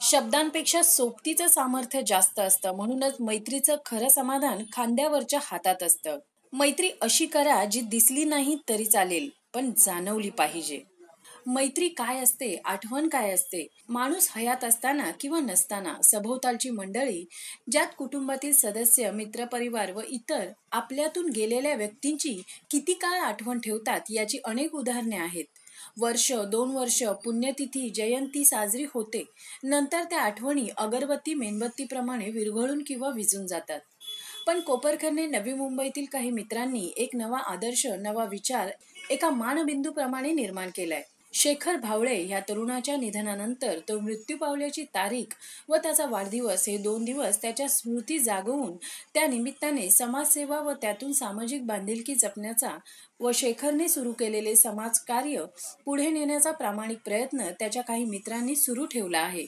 शब्दांपेक्षा सोबतीचं सामर्थ्य जास्त असतं, म्हणूनच मैत्रीचं खरं समाधान खांद्यावरच्या हातात असतं. मैत्री अशी करा जी दिसली नाही तरी चालेल, पण जाणवली पाहिजे. मैत्री काय असते, आठवण काय असते? माणूस हयात असताना किंवा नसताना सभोवतालची मंडळी, ज्यात कुटुंबातील सदस्य, मित्रपरिवार व इतर आपल्यातून गेलेल्या व्यक्तींची किती काळ आठवण ठेवतात याची अनेक उदाहरणे आहेत. वर्ष, 2 वर्ष, पुण्यतिथी, जयंती साजरी होते. नंतर त्या आठवणी अगरबत्ती, मेणबत्तीप्रमाणे विरघळून किंवा विझून जातात. पण कोपरखैरणे नवी मुंबईतील काही मित्रांनी एक नवा आदर्श, नवा विचार एका मानबिंदूप्रमाणे निर्माण केलाय. शेखर भावळे ह्या तरुणाच्या निधनानंतर तो मृत्यू पावल्याची तारीख व त्याचा वाढदिवस हे 2 दिवस त्याच्या स्मृती जागवून त्या निमित्ताने समाजसेवा व त्यातून सामाजिक बांधिलकी जपण्याचा व शेखरने सुरू केलेले समाजकार्य पुढे नेण्याचा प्रामाणिक प्रयत्न त्याच्या काही मित्रांनी सुरू ठेवला आहे.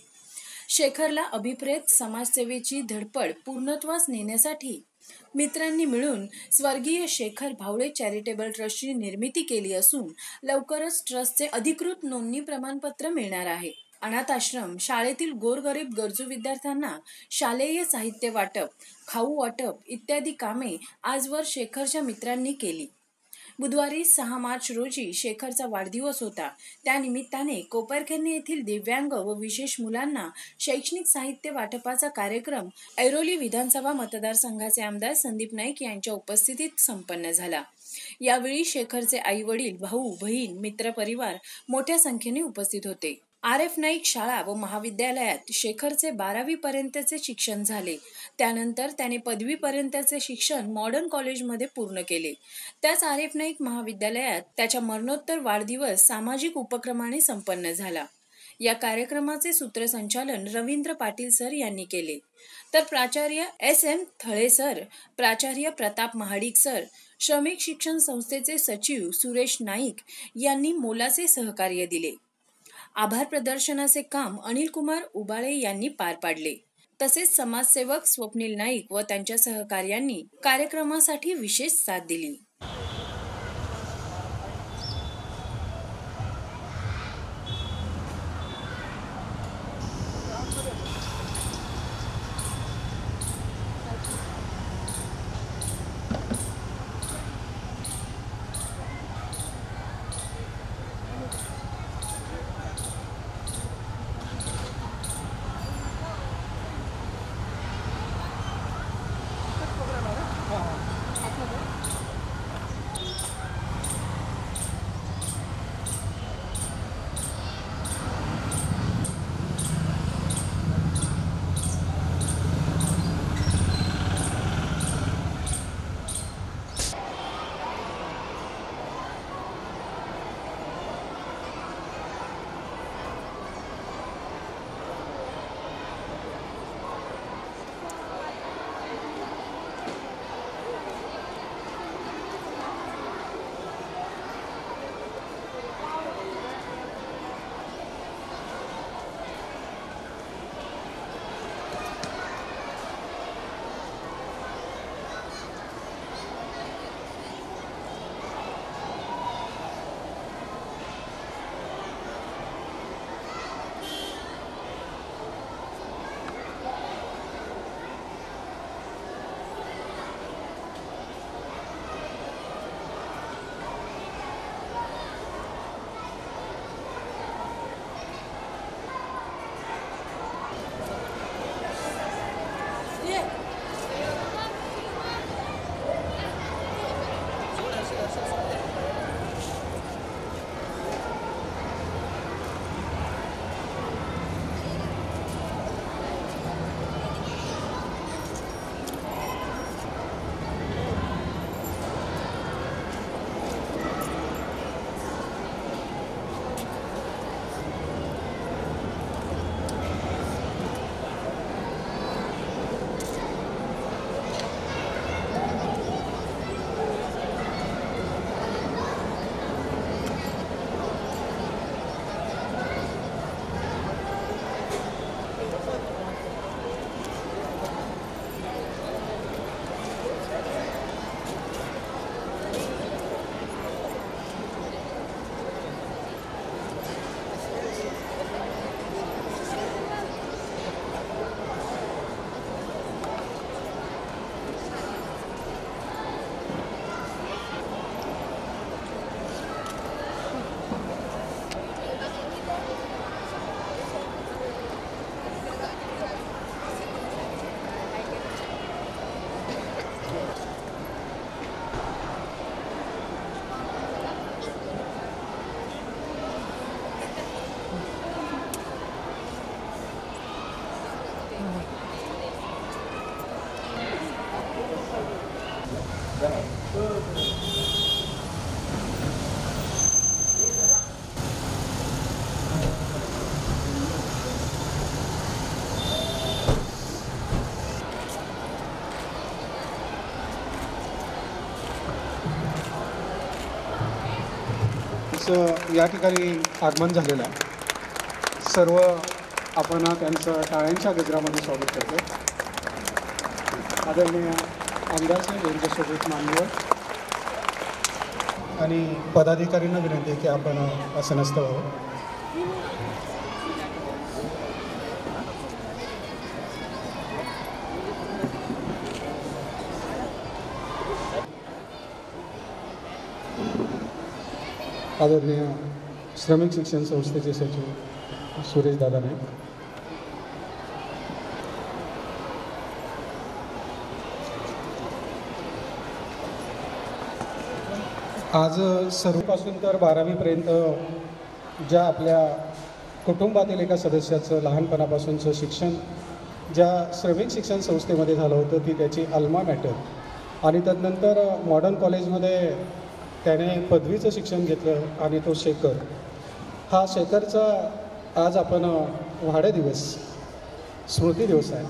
शेखरला अभिप्रेत समाजसेवेची धडपड पूर्णत्वास नेण्यासाठी मित्रांनी मिळून स्वर्गीय शेखर भावळे चॅरिटेबल ट्रस्टची निर्मिती केली असून लवकरच ट्रस्टचे अधिकृत नोंदणी प्रमाणपत्र मिळणार आहे. अनाथ आश्रम, शाळेतील गोरगरीब गरजू विद्यार्थ्यांना शालेय साहित्य वाटप, खाऊ वाटप इत्यादी कामे आजवर शेखरच्या मित्रांनी केली. बुधवारी 6 मार्च रोजी शेखरचा वाढदिवस होता. त्यानिमित्ताने कोपरखैरणे येथील दिव्यांग व विशेष मुलांना शैक्षणिक साहित्य वाटपाचा कार्यक्रम ऐरोली विधानसभा मतदारसंघाचे आमदार संदीप नाईक यांच्या उपस्थितीत संपन्न झाला. यावेळी शेखरचे आई वडील, भाऊ बहीण, मित्रपरिवार मोठ्या संख्येने उपस्थित होते. RF नाईक शाळा व महाविद्यालयात शेखरचे 12वी पर्यंतचे शिक्षण झाले. त्यानंतर त्याने पदवीपर्यंतचे शिक्षण मॉडर्न कॉलेजमध्ये पूर्ण केले. त्याच RF नाईक महाविद्यालयात त्याच्या मरणोत्तर वाढदिवस सामाजिक उपक्रमाने संपन्न झाला. या कार्यक्रमाचे सूत्रसंचालन रवींद्र पाटील सर यांनी केले, तर प्राचार्य SM थळे सर, प्राचार्य प्रताप महाडिक सर, श्रमिक शिक्षण संस्थेचे सचिव सुरेश नाईक यांनी मोलाचे सहकार्य दिले. आभार प्रदर्शनाचे काम अनिल कुमार उबाळे यांनी पार पाडले. तसेच समाजसेवक स्वप्नील नाईक व त्यांच्या सहकार्यांनी कार्यक्रमासाठी विशेष साथ दिली. या ठिकाणी आगमन झालेलं आहे. सर्व आपण त्यांचं टाळ्यांच्या गजरामध्ये स्वागत करतो. आदरणीय आमदार साहेब यांच्यासोबत मान्यवर आणि पदाधिकाऱ्यांना विनंती आहे की आपण आसनस्थ व्हावं. आदरणीय श्रमिक शिक्षण संस्थेचे सचिव सुरेश दादा नाईक, आज सर्वपासून तर 12वीपर्यंत ज्या आपल्या कुटुंबातील एका सदस्याचं लहानपणापासूनचं शिक्षण ज्या श्रमिक शिक्षण संस्थेमध्ये झालं होतं ती त्याची अल्मा मॅटर आणि त्यानंतर मॉडर्न कॉलेजमध्ये त्याने पदवीचं शिक्षण घेतलं आणि तो शेखर हा शेखरचा आज आपण वाढदिवस स्मृती दिवस आहे.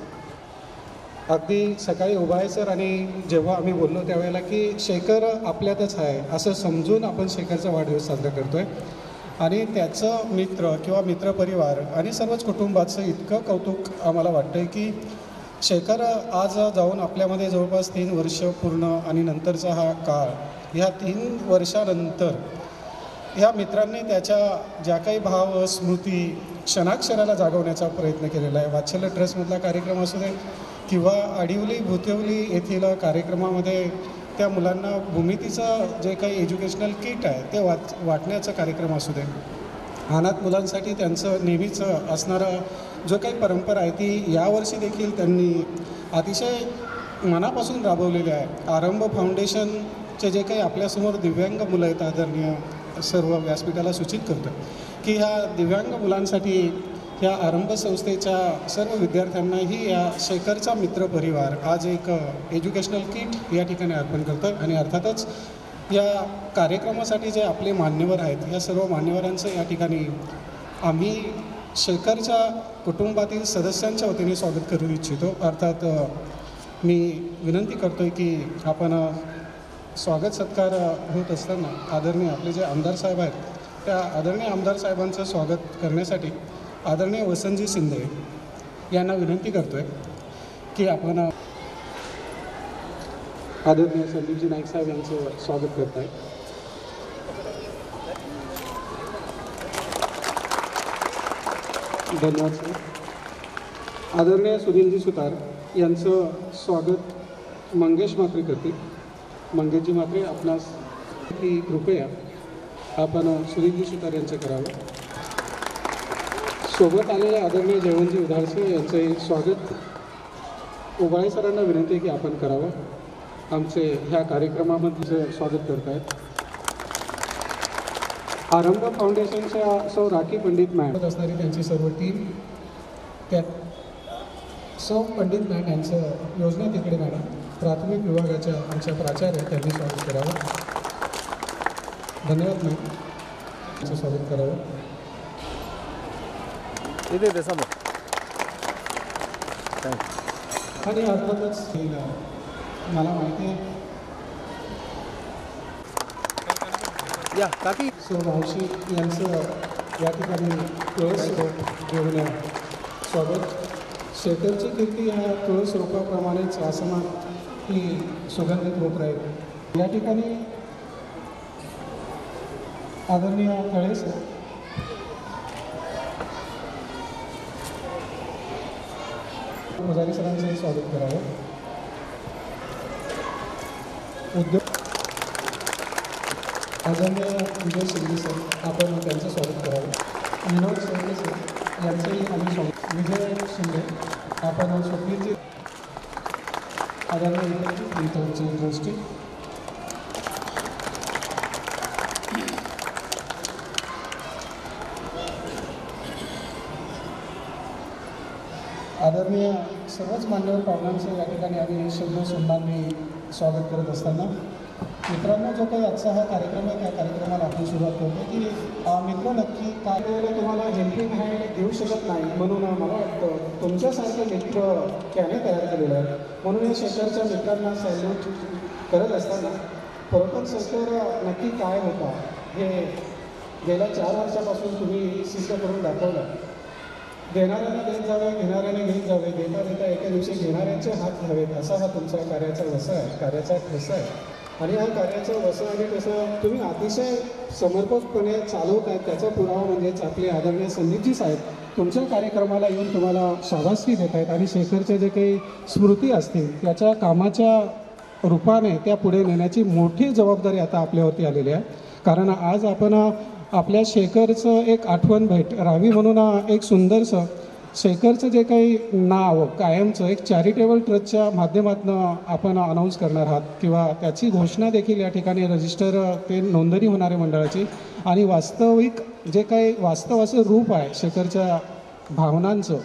अगदी सकाळी उभा आहे सर आणि जेव्हा आम्ही बोललो त्यावेळेला की शेखर आपल्यातच आहे असं समजून आपण शेखरचा वाढदिवस साजरा करतो आहे आणि त्याचं मित्र किंवा मित्रपरिवार आणि सर्वच कुटुंबाचं इतकं कौतुक आम्हाला वाटतं आहे की शेखर आज जाऊन आपल्यामध्ये जवळपास 3 वर्ष पूर्ण आणि नंतरचा हा काळ ह्या 3 वर्षानंतर ह्या मित्रांनी त्याच्या ज्या काही भाव स्मृती क्षणाक्षराला जागवण्याचा प्रयत्न केलेला आहे. वात्सल्य ट्रस्टमधला कार्यक्रम असू दे किंवा आडिवली भुतेवली येथील कार्यक्रमामध्ये त्या मुलांना भूमितीचं जे काही एज्युकेशनल किट आहे ते वाटण्याचा कार्यक्रम असू दे. अनाथ मुलांसाठी त्यांचं नेहमीचं असणारा जो काही परंपरा आहे ती यावर्षी देखील त्यांनी अतिशय मनापासून राबवलेली आहे. आरंभ फाउंडेशनचे जे काही आपल्यासमोर दिव्यांग मुलं आहेत आदरणीय सर्व व्यासपीठाला सूचित करतं की ह्या दिव्यांग मुलांसाठी ह्या आरंभ संस्थेच्या सर्व विद्यार्थ्यांनाही या शेखरचा मित्रपरिवार आज एक एज्युकेशनल किट या ठिकाणी अर्पण करतं आणि अर्थातच या कार्यक्रमासाठी जे आपले मान्यवर आहेत या सर्व मान्यवरांचं या ठिकाणी आम्ही शेखरच्या कुटुंबातील सदस्यांच्या वतीने स्वागत करू इच्छितो. अर्थात मी विनंती करतो आहे की आपण स्वागत सत्कार होत असताना आदरणीय आपले जे आमदार साहेब आहेत त्या आदरणीय आमदार साहेबांचं स्वागत करण्यासाठी आदरणीय वसंतजी शिंदे यांना विनंती करतो आहे की आपण आदरणीय संदीपजी नाईक साहेब यांचं स्वागत करत आहे. धन्यवाद सर. आदरणीय सुनीलजी सुतार यांचं स्वागत मंगेश म्हात्रे करतील. मंगेशजी म्हात्रे आपणास की कृपया आपण सुनीलजी सुतार यांचं करावं. सोबत आलेल्या आदरणीय जयवंतजी उधाळसे यांचे स्वागत उबाळे सरांना विनंती आहे की आपण करावं. आमचे ह्या कार्यक्रमामध्ये स्वागत करत आहेत. आरंभ फाउंडेशनच्या सौ राखी पंडित मॅम असणारी त्यांची सर्व टीम त्यात सौ पंडित मॅम यांचं योजना तिकडे मॅडम प्राथमिक विभागाच्या आमच्या प्राचार्य त्यांनी स्वागत करावं. धन्यवाद मॅम. त्यांचं स्वागत करावं. आणि अर्थातच मला माहिती आहे या काकी सो मावशी यांचं या ठिकाणी तुळस घेऊन स्वागत. शेखरची कीर्ती ह्या तुळस रोपाप्रमाणेच आसमात ही सुगंधित होत राहील. या ठिकाणी आदरणीय कळे सर पुजारी सरांचंही स्वागत करावं. उद्योग आदरणीय विजय शिंदे सर आपण त्यांचं स्वागत करावं. विनोद शिंदे सर यांचंही आम्ही स्वागत. विजय शिंदे आपण स्वप्नीलजी आदरणीय इथंचे ट्रस्टी आदरणीय सर्वच मान्यवर पाहुण्यांचं या ठिकाणी आम्ही शब्द सन्माननी स्वागत करत असताना मित्रांनो, जो काही आजचा हा कार्यक्रम आहे त्या कार्यक्रमाला आपण सुरुवात करतो की मित्र नक्की काय वेळेला तुम्हाला हेल्पिंग हँड देऊ शकत नाही, म्हणून मला वाटतं तुमच्यासारखे मित्र त्याने तयार केलेले आहेत. म्हणून या शेखरच्या मित्रांना सॅल्यूट करत असताना खरोखर शेखर नक्की काय होता हे गेल्या 4 वर्षापासून तुम्ही सिद्ध करून दाखवलं. देणाऱ्याने देत जावे, घेणाऱ्याने घेत जावे, देता देता एका दिवशी घेणाऱ्यांचे हात घ्यावेत, असा हा तुमचा कार्याचा वसा आहे, कार्याचा ठसा आहे. आणि हा कार्याचं वसा आणि कसं तुम्ही अतिशय समर्पकपणे चालवत आहेत त्याचा पुरावा म्हणजेच आपले आदरणीय संदीपजी साहेब तुमच्या कार्यक्रमाला येऊन तुम्हाला शाबासकी देत आहेत आणि शेखरच्या जे काही स्मृती असतील त्याच्या कामाच्या रूपाने त्या पुढे नेण्याची मोठी जबाबदारी आता आपल्यावरती आलेली आहे. कारण आज आपण आपल्या शेखरचं एक आठवण भेट राहावी म्हणून एक सुंदरसं शेखरचं जे काही नाव कायमचं एक चॅरिटेबल ट्रस्टच्या माध्यमातून आपण अनाऊन्स करणार आहात किंवा त्याची घोषणा देखील या ठिकाणी रजिस्टर ते नोंदणी होणारे मंडळाची आणि वास्तविक जे काही वास्तव असं रूप आहे शेखरच्या भावनांचं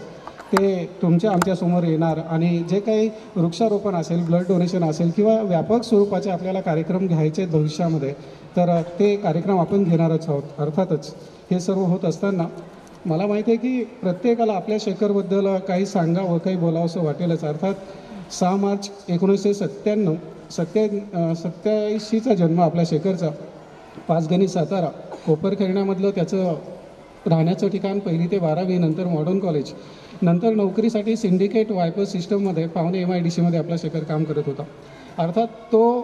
ते तुमच्या आमच्यासमोर येणार. आणि जे काही वृक्षारोपण असेल, ब्लड डोनेशन असेल किंवा व्यापक स्वरूपाचे आपल्याला कार्यक्रम घ्यायचे भविष्यामध्ये तर ते कार्यक्रम आपण घेणारच आहोत. अर्थातच हे सर्व होत असताना मला माहिती आहे की प्रत्येकाला आपल्या शेखरबद्दल काही सांगावं, काही बोलावंसं वाटेलच. अर्थात 6 मार्च 1987चा जन्म आपल्या शेखरचा. पाचगणी सातारा कोपरखैरण्यामधलं त्याचं राहण्याचं ठिकाण 1ली ते 12वी, नंतर मॉडर्न कॉलेज, नंतर नोकरीसाठी सिंडिकेट वायपर सिस्टममध्ये पावणे MIDCमध्ये आपला शेखर काम करत होता. अर्थात तो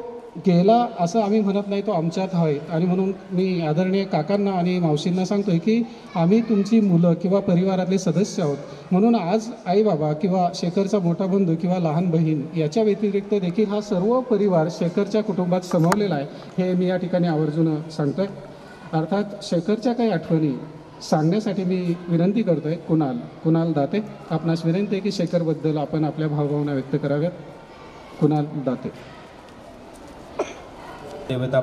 गेला असं आम्ही म्हणत नाही, तो आमच्यात आहे. आणि म्हणून मी आदरणीय काकांना आणि मावशींना सांगतो आहे की आम्ही तुमची मुलं किंवा परिवारातले सदस्य आहोत. म्हणून आज आई बाबा किंवा शेखरचा मोठा बंधू किंवा लहान बहीण याच्या व्यतिरिक्त देखील हा सर्व परिवार शेखरच्या कुटुंबात सामावलेला आहे हे मी या ठिकाणी आवर्जून सांगतो आहे. अर्थात शेखरच्या काही आठवणी सांगण्यासाठी मी विनंती करतो आहे कुणाल दाते. आपणास विनंती आहे की शेखरबद्दल आपण आपल्या भावभावना व्यक्त कराव्यात. कुणाल दाते. देवता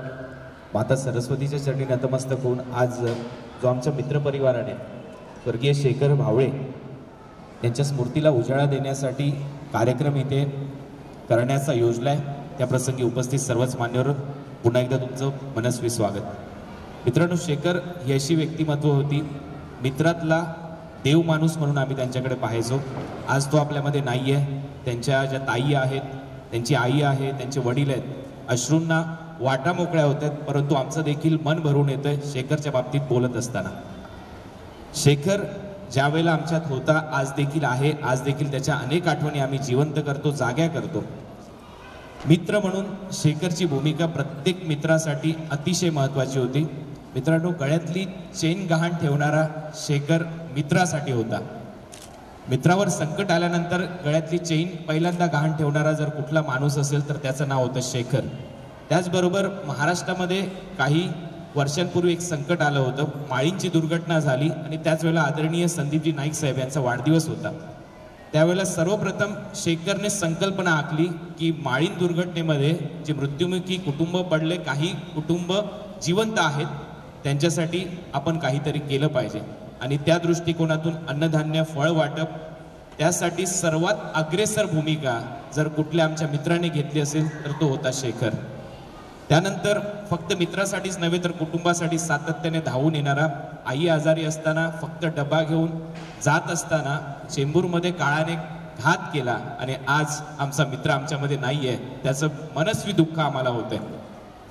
माता सरस्वतीच्या चरणी नतमस्तक होऊन आज जो आमच्या मित्रपरिवाराने स्वर्गीय शेखर भावळे यांच्या स्मृतीला उजाळा देण्यासाठी कार्यक्रम इथे करण्याचा योजला आहे, त्या प्रसंगी उपस्थित सर्वच मान्यवर पुन्हा एकदा तुमचं मनस्वी स्वागत. मित्रांनो, शेखर ही अशी व्यक्तिमत्व होती, मित्रातला देव माणूस म्हणून आम्ही त्यांच्याकडे पाहायचो. आज तो आपल्यामध्ये नाही आहे. त्यांच्या ज्या ताई आहेत, त्यांची आई आहे, त्यांचे वडील आहेत, अश्रूंना वाटा मोकळ्या होतात, परंतु आमचं देखील मन भरून येतंय शेखरच्या बाबतीत बोलत असताना. शेखर ज्या वेळेला आमच्यात होता आज देखील आहे, आज देखील त्याच्या अनेक आठवणी आम्ही जिवंत करतो, जाग्या करतो. मित्र म्हणून शेखरची भूमिका प्रत्येक मित्रासाठी अतिशय महत्त्वाची होती. मित्रांनो, गळ्यातली चेन गहाण ठेवणारा शेखर मित्रासाठी होता. मित्रावर संकट आल्यानंतर गळ्यातली चेन पहिल्यांदा गहाण ठेवणारा जर कुठला माणूस असेल तर त्याचं नाव होतं शेखर. त्याचबरोबर महाराष्ट्रामध्ये काही वर्षांपूर्वी एक संकट आलं होतं, माळींची दुर्घटना झाली आणि त्याच वेळेला आदरणीय संदीपजी नाईक साहेब यांचा वाढदिवस होता. त्यावेळेला सर्वप्रथम शेखरने संकल्पना आखली की माळीन दुर्घटनेमध्ये जे मृत्युमुखी कुटुंब पडले, काही कुटुंब जिवंत आहेत, त्यांच्यासाठी आपण काहीतरी केलं पाहिजे. आणि त्या दृष्टिकोनातून अन्नधान्य, फळ वाटप, त्यासाठी सर्वात अग्रेसर भूमिका जर कुठल्या आमच्या मित्राने घेतली असेल तर तो होता शेखर. त्यानंतर फक्त मित्रासाठीच नव्हे तर कुटुंबासाठी सातत्याने धावून येणारा, आई आजारी असताना फक्त डबा घेऊन जात असताना चेंबूरमध्ये काळाने घात केला आणि आज आमचा मित्र आमच्यामध्ये नाही आहे, त्याचं मनस्वी दुःख आम्हाला होतंय.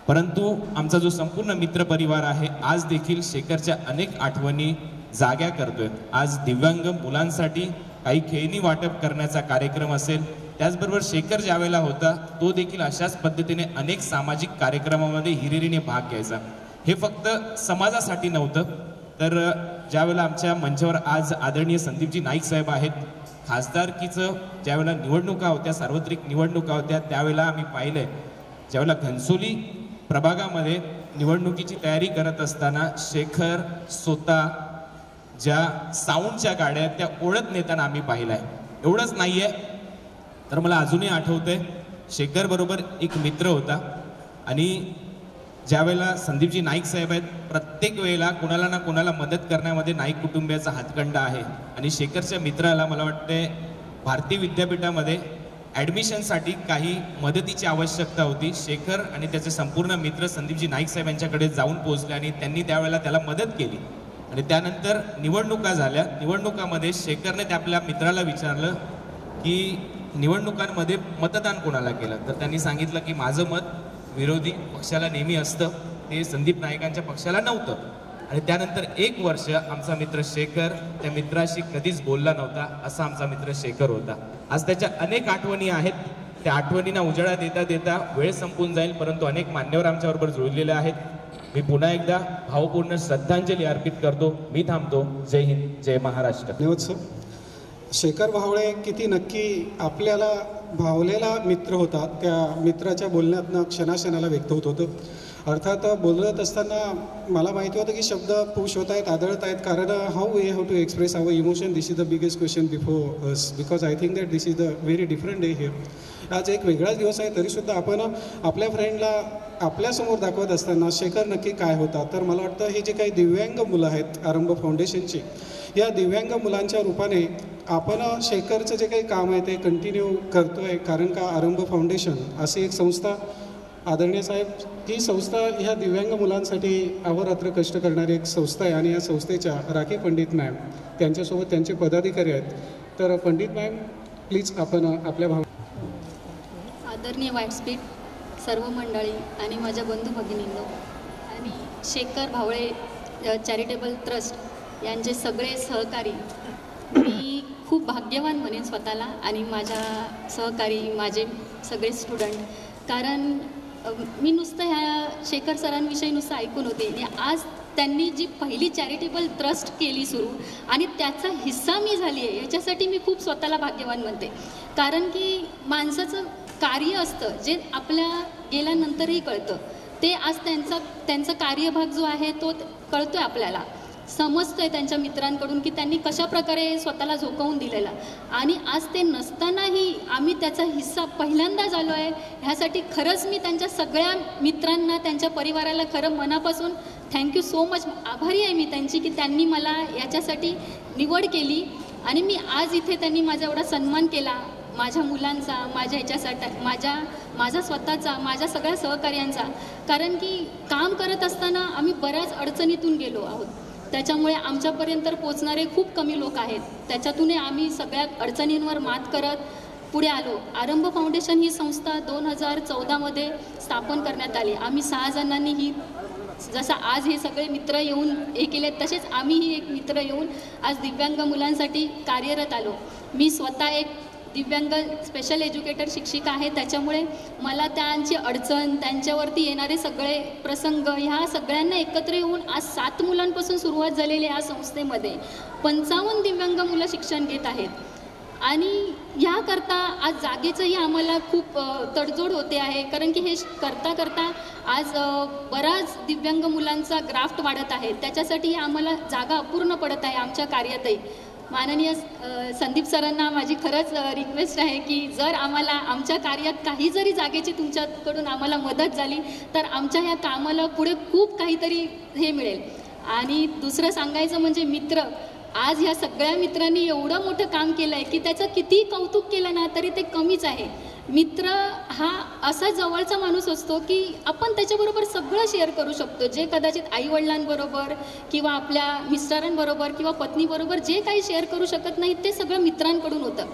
परंतु आमचा जो संपूर्ण मित्रपरिवार आहे आज देखील शेखरच्या अनेक आठवणी जाग्या करतोय. आज दिव्यांग मुलांसाठी काही खेळणी वाटप करण्याचा कार्यक्रम असेल, त्याचबरोबर शेखर ज्यावेळेला होता तो देखील अशाच पद्धतीने अनेक सामाजिक कार्यक्रमामध्ये हिरिरीने भाग घ्यायचा. हे फक्त समाजासाठी नव्हतं, तर ज्यावेळेला आमच्या मंचावर आज आदरणीय संदीपजी नाईक साहेब आहेत, खासदारकीचं ज्यावेळेला निवडणुका होत्या, सार्वत्रिक निवडणुका होत्या, त्यावेळेला आम्ही पाहिलंय ज्यावेळेला घनसोली प्रभागामध्ये निवडणुकीची तयारी करत असताना शेखर स्वतः ज्या साऊंडच्या गाड्या त्या ओढत नेताना आम्ही पाहिलाय. एवढंच नाहीये तर मला अजूनही आठवतंय शेखर बरोबर एक मित्र होता आणि ज्यावेळेला संदीपजी नाईक साहेब आहेत, प्रत्येक वेळेला कोणाला ना कोणाला मदत करण्यामध्ये नाईक कुटुंबियाचा हातखंडा आहे. आणि शेखरच्या मित्राला मला वाटतंय भारतीय विद्यापीठामध्ये ॲडमिशनसाठी काही मदतीची आवश्यकता होती. शेखर आणि त्याचे संपूर्ण मित्र संदीपजी नाईक साहेब यांच्याकडे जाऊन पोहोचले आणि त्यांनी त्यावेळेला त्याला मदत केली. आणि त्यानंतर निवडणुका झाल्या. निवडणुकामध्ये शेखरने त्या आपल्या मित्राला विचारलं की निवडणुकांमध्ये मतदान कोणाला केलं, तर त्यांनी सांगितलं की माझं मत विरोधी पक्षाला नेहमी असतं, ते संदीप नाईकांच्या पक्षाला नव्हतं. आणि त्यानंतर 1 वर्ष आमचा मित्र शेखर त्या मित्राशी कधीच बोलला नव्हता. असा आमचा मित्र शेखर होता. आज त्याच्या अनेक आठवणी आहेत. त्या आठवणींना उजाळा देता देता वेळ संपून जाईल, परंतु अनेक मान्यवर आमच्याबरोबर जुळलेले आहेत. मी पुन्हा एकदा भावपूर्ण श्रद्धांजली अर्पित करतो. मी थांबतो. जय हिंद, जय महाराष्ट्र. धन्यवाद सर. शेखर भावळे किती नक्की आपल्याला भावलेला मित्र होता, त्या मित्राच्या बोलण्यातनं क्षणाक्षणाला व्यक्त होत होतं. अर्थात बोलत असताना मला माहिती होतं की शब्द पुश होत आहेत, आदळत आहेत, कारण how we have to express our emotion, this is the biggest question before us, because I think that this is the very different day here. आज एक वेगळाच दिवस आहे, तरीसुद्धा आपण आपल्या फ्रेंडला आपल्यासमोर दाखवत असताना शेखर नक्की काय होता. तर मला वाटतं हे जे काही दिव्यांग मुलं आहेत आरंभ फाउंडेशनची, या दिव्यांग मुलांच्या रूपाने आपण शेखरचं जे काही काम आहे ते कंटिन्यू करतो आहे. कारण का आरंभ फाउंडेशन अशी एक संस्था, आदरणीय साहेब, ही संस्था ह्या दिव्यांग मुलांसाठी अहोरात्र कष्ट करणारी एक संस्था आहे. आणि या संस्थेच्या राखी पंडित मॅम, त्यांच्यासोबत त्यांचे पदाधिकारी आहेत. तर पंडित मॅम, प्लीज आपण आपल्या आदरणीय व्हाईटस्पीड सर्व मंडळी आणि माझ्या बंधू भगिनींनो आणि शेखर भावळे चॅरिटेबल ट्रस्ट यांचे सगळे सहकारी, मी खूप भाग्यवान म्हणेन स्वतःला आणि माझ्या सहकारी, माझे सगळे स्टुडंट. कारण मी नुसतं ह्या शेखर सरांविषयी नुसतं ऐकून होते आणि आज त्यांनी जी पहिली चॅरिटेबल ट्रस्ट केली सुरू आणि त्याचा हिस्सा मी झाली आहे, याच्यासाठी मी खूप स्वतःला भाग्यवान म्हणते. कारण की माणसाचं कार्य असतं जे आपल्या गेल्यानंतरही कळतं, ते आज त्यांचा कार्यभाग जो आहे तो कळतो आहे आपल्याला, समजतं आहे त्यांच्या मित्रांकडून की त्यांनी कशाप्रकारे स्वतःला झोकवून दिलेला. आणि आज ते नसतानाही आम्ही त्याचा हिस्सा पहिल्यांदा झालो आहे. ह्यासाठी खरंच मी त्यांच्या सगळ्या मित्रांना, त्यांच्या परिवाराला खरं मनापासून थँक्यू सो मच आभारी आहे मी त्यांची, की त्यांनी मला याच्यासाठी निवड केली. आणि मी आज इथे त्यांनी माझा एवढा सन्मान केला, माझ्या मुलांचा, माझ्या ह्याच्यासाठी, माझा स्वतःचा, माझ्या सगळ्या सहकार्यांचा. कारण की काम करत असताना आम्ही बऱ्याच अडचणीतून गेलो आहोत, त्याच्यामुळे आमच्यापर्यंत पोचणारे खूप कमी लोक आहेत. त्याच्यातूनही आम्ही सगळ्या अडचणींवर मात करत पुढे आलो. आरंभ फाउंडेशन ही संस्था 2014मध्ये स्थापन करण्यात आली. आम्ही 6 जणांनी ही, जसं आज हे सगळे मित्र येऊन हे केले, तसेच आम्हीही एक मित्र येऊन आज दिव्यांग मुलांसाठी कार्यरत आलो. मी स्वतः एक दिव्यांग स्पेशल एज्युकेटर शिक्षिका आहे, त्याच्यामुळे मला त्यांची अडचण, त्यांच्यावरती येणारे सगळे प्रसंग, ह्या सगळ्यांना एकत्र येऊन आज 7 मुलांपासून सुरुवात झालेली या संस्थेमध्ये 55 दिव्यांग मुलं शिक्षण घेत आहेत. आणि ह्याकरता आज जागेचंही आम्हाला खूप तडजोड होते आहे. कारण की हे करता करता आज बराच दिव्यांग मुलांचा ग्राफ्ट वाढत आहे, त्याच्यासाठी आम्हाला जागा अपूर्ण पडत आहे आमच्या कार्यातही. माननीय संदीप सरांना माझी खरंच रिक्वेस्ट आहे की जर आम्हाला आमच्या कार्यात काही जरी जागेची तुमच्याकडून आम्हाला मदत झाली तर आमच्या ह्या कामाला पुढे खूप काहीतरी हे मिळेल. आणि दुसरं सांगायचं म्हणजे मित्र, आज ह्या सगळ्या मित्रांनी एवढं मोठं काम केलं आहे की त्याचं किती कौतुक केलं ना तरी ते कमीच आहे. मित्र हा असा जवळचा माणूस असतो की आपण त्याच्याबरोबर सगळं शेअर करू शकतो, जे कदाचित आईवडिलांबरोबर किंवा आपल्या मिस्टरांबरोबर किंवा पत्नीबरोबर जे काही शेअर करू शकत नाही ते सगळं मित्रांकडून होतं.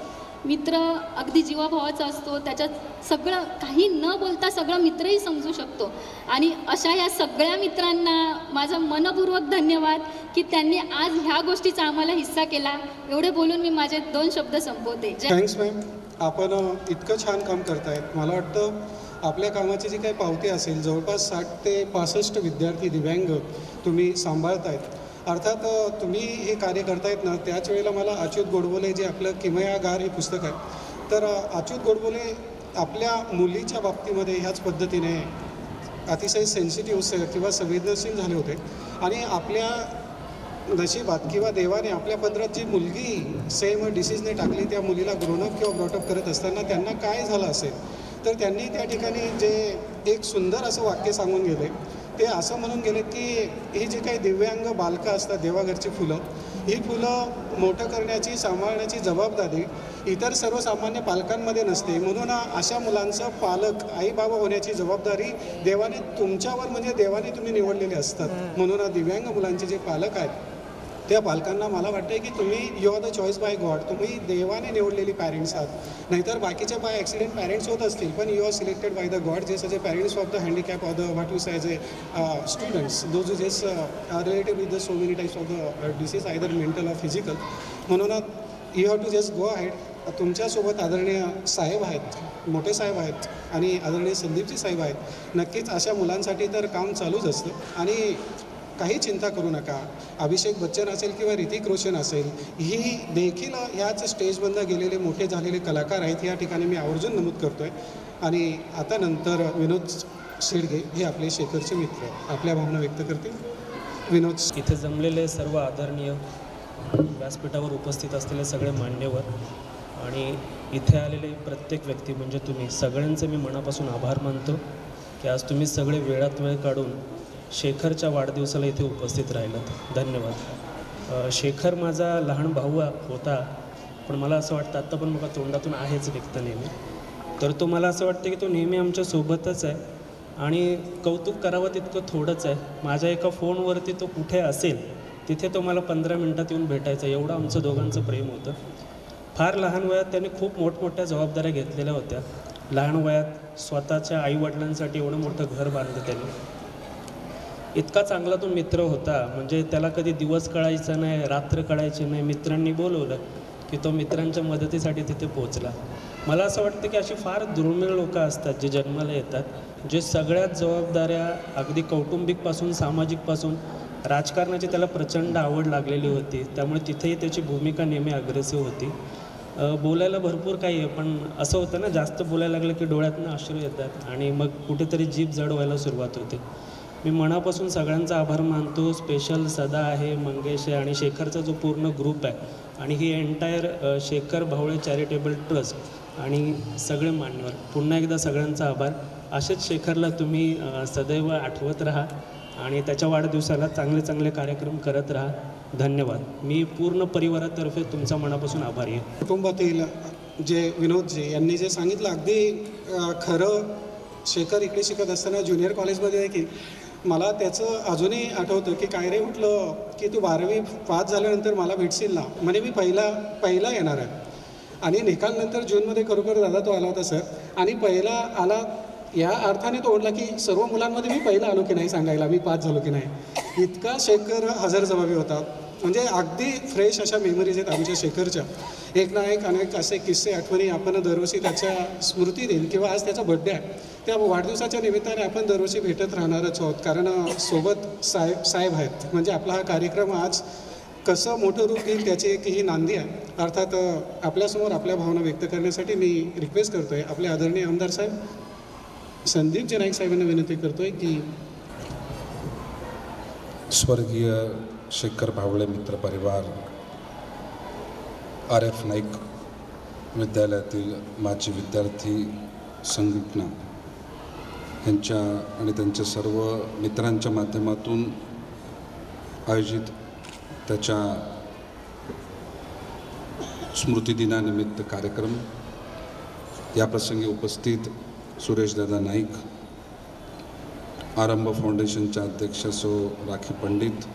मित्र अगदी जीवाभावाचा असतो, त्याच्यात सगळं काही न बोलता सगळं मित्रही समजू शकतो. आणि अशा या सगळ्या मित्रांना माझा मनपूर्वक धन्यवाद की त्यांनी आज ह्या गोष्टीचा आम्हाला हिस्सा केला. एवढे बोलून मी माझे 2 शब्द संपवते. Thanks ma'am. आपण इतकं छान काम करतायत. मला वाटतं आपल्या कामाची जी काही पावती असेल, जवळपास 60 ते 65 विद्यार्थी दिव्यांग तुम्ही सांभाळतायत. अर्थात तुम्ही हे कार्य करतायत ना, त्याच वेळेला मला अच्युत गोडबोले, जे आपलं किमयागार हे पुस्तक आहे, तर अच्युत गोडबोले आपल्या मुलीच्या बाबतीमध्ये ह्याच पद्धतीने अतिशय सेन्सिटिव्ह किंवा संवेदनशील झाले होते. आणि आपल्या नशिबात किंवा देवाने आपल्या पदरात जी मुलगी सेम डिसीजने टाकली, त्या मुलीला ग्रोनअप किंवा ब्रॉटअप करत असताना त्यांना काय झालं असेल, तर त्यांनी त्या ठिकाणी जे एक सुंदर असं वाक्य सांगून गेले, ते असं म्हणून गेले की ही जी काही दिव्यांग बालकं असतात, देवाघरची फुलं, ही फुलं मोठं करण्याची, सांभाळण्याची जबाबदारी इतर सर्वसामान्य पालकांमध्ये नसते. म्हणून अशा मुलांचं पालक, आई बाबा होण्याची जबाबदारी देवाने तुमच्यावर, म्हणजे देवाने तुम्ही निवडलेले असतात. म्हणून दिव्यांग मुलांचे जे पालक आहेत त्या पालकांना मला वाटतं की तुम्ही you are the choice by God, तुम्ही देवाने निवडलेली पॅरेंट्स आहात. नाहीतर बाकीचे बाय ॲक्सिडेंट पॅरेंट्स होत असतील, पण you are selected by the god, जे सजे parents of the handicap or the what you say as a students, those who just related with the so many types of the disease, either mental or physical. म्हणून you have to just go ahead. तुमच्यासोबत आदरणीय साहेब आहेत, मोठे साहेब आहेत आणि आदरणीय संदीपजी साहेब आहेत. नक्कीच अशा मुलांसाठी तर काम चालूच असतं आणि काही चिंता करू नका. अभिषेक बच्चन असेल किंवा ऋतिक रोशन असेल, ही देखील ह्याच स्टेजबंद गेलेले मोठे झालेले कलाकार आहेत, या ठिकाणी मी आवर्जून नमूद करतो आहे. आणि आता नंतर विनोद शेडगे हे आपले शेखरचे मित्र आपल्या भावना व्यक्त करतील. विनोद. इथे जमलेले सर्व आदरणीय, व्यासपीठावर उपस्थित असलेले सगळे मान्यवर आणि इथे आलेले प्रत्येक व्यक्ती म्हणजे तुम्ही सगळ्यांचे मी मनापासून आभार मानतो की आज तुम्ही सगळे वेळात वेळ काढून शेखरच्या वाढदिवसाला इथे उपस्थित राहिलात. धन्यवाद. शेखर माझा लहान भाऊ होता, पण मला असं वाटतं आत्ता पण मला तोंडातून आहेच निघतं नेहमी. तर तो मला असं वाटतं की तो नेहमी आमच्यासोबतच आहे आणि कौतुक करावं तितकं थोडंच आहे. माझ्या एका फोनवरती तो कुठे असेल तिथे तो मला 15 मिनटात येऊन भेटायचा, एवढं आमचं दोघांचं प्रेम होतं. फार लहान वयात त्याने खूप मोठमोठ्या जबाबदाऱ्या घेतलेल्या होत्या. लहान वयात स्वतःच्या आईवडिलांसाठी एवढं मोठं घर बांधलं त्याने. इतका चांगला तो मित्र होता, म्हणजे त्याला कधी दिवस कळायचा नाही, रात्र कळायची नाही. मित्रांनी बोलवलं की तो मित्रांच्या मदतीसाठी तिथे पोचला. मला असं वाटतं की अशी फार दुर्मिळ लोकं असतात जे जन्माला येतात, जे सगळ्यात जबाबदाऱ्या अगदी कौटुंबिकपासून सामाजिकपासून राजकारणाची त्याला प्रचंड आवड लागलेली होती. त्यामुळे तिथेही त्याची भूमिका नेहमी अग्रेसिव्ह होती. बोलायला भरपूर काही आहे, पण असं होतं ना, जास्त बोलायला लागलं की डोळ्यातनं अश्रू येतात आणि मग कुठेतरी जीभ जड व्हायला सुरुवात होते. मी मनापासून सगळ्यांचा आभार मानतो. स्पेशल सदा आहे, मंगेश आहे आणि शेखरचा जो पूर्ण ग्रुप आहे आणि ही एंटायर शेखर भावळे चॅरिटेबल ट्रस्ट आणि सगळे मान्यवर, पुन्हा एकदा सगळ्यांचा आभार. असेच शेखरला तुम्ही सदैव आठवत राहा आणि त्याच्या वाढदिवसाला चांगले चांगले कार्यक्रम करत राहा. धन्यवाद. मी पूर्ण परिवारातर्फे तुमचा मनापासून आभारी आहे. कुटुंबातील जे विनोदजी यांनी जे सांगितलं अगदी खरं. शेखर इकडे शिकत असताना ज्युनियर कॉलेजमध्ये आहे की मला त्याचं अजूनही आठवतं की काय रे म्हटलं की तू 12वी पास झाल्यानंतर मला भेटशील ना, म्हणजे मी पहिला येणार आहे. आणि निकालनंतर जूनमध्ये खरोखर दादा तो आला होता सर, आणि पहिला आला या अर्थाने तो ओढला की सर्व मुलांमध्ये मी पहिला आलो की नाही सांगायला, मी पास झालो की नाही. इतका शेखर हजरजबाबी होता. म्हणजे अगदी फ्रेश अशा मेमरीज आहेत आमच्या शेखरच्या. एक ना एक अनेक असे किस्से आठवणी आपण दरवर्षी त्याच्या स्मृती देईल किंवा आज त्याचा बड्डे आहे त्या वाढदिवसाच्या निमित्ताने आपण दरवर्षी भेटत राहणारच आहोत, कारण सोबत साहेब आहेत. म्हणजे आपला हा कार्यक्रम आज कसं मोठं रूप घेईल त्याची एक ही नांदी आहे. अर्थात आपल्यासमोर आपल्या भावना व्यक्त करण्यासाठी मी रिक्वेस्ट करतो आहे आपले आदरणीय आमदार साहेब संदीपजी नाईक साहेबांना विनंती करतो आहे की स्वर्गीय शेखर भावळे मित्र परिवार, RF नाईक विद्यालयातील माजी विद्यार्थी संघटना यांच्या आणि त्यांच्या सर्व मित्रांच्या माध्यमातून आयोजित त्याच्या स्मृतिदिनानिमित्त कार्यक्रम, याप्रसंगी उपस्थित सुरेशदादा नाईक, आरंभ फाउंडेशनच्या अध्यक्ष सो राखी पंडित,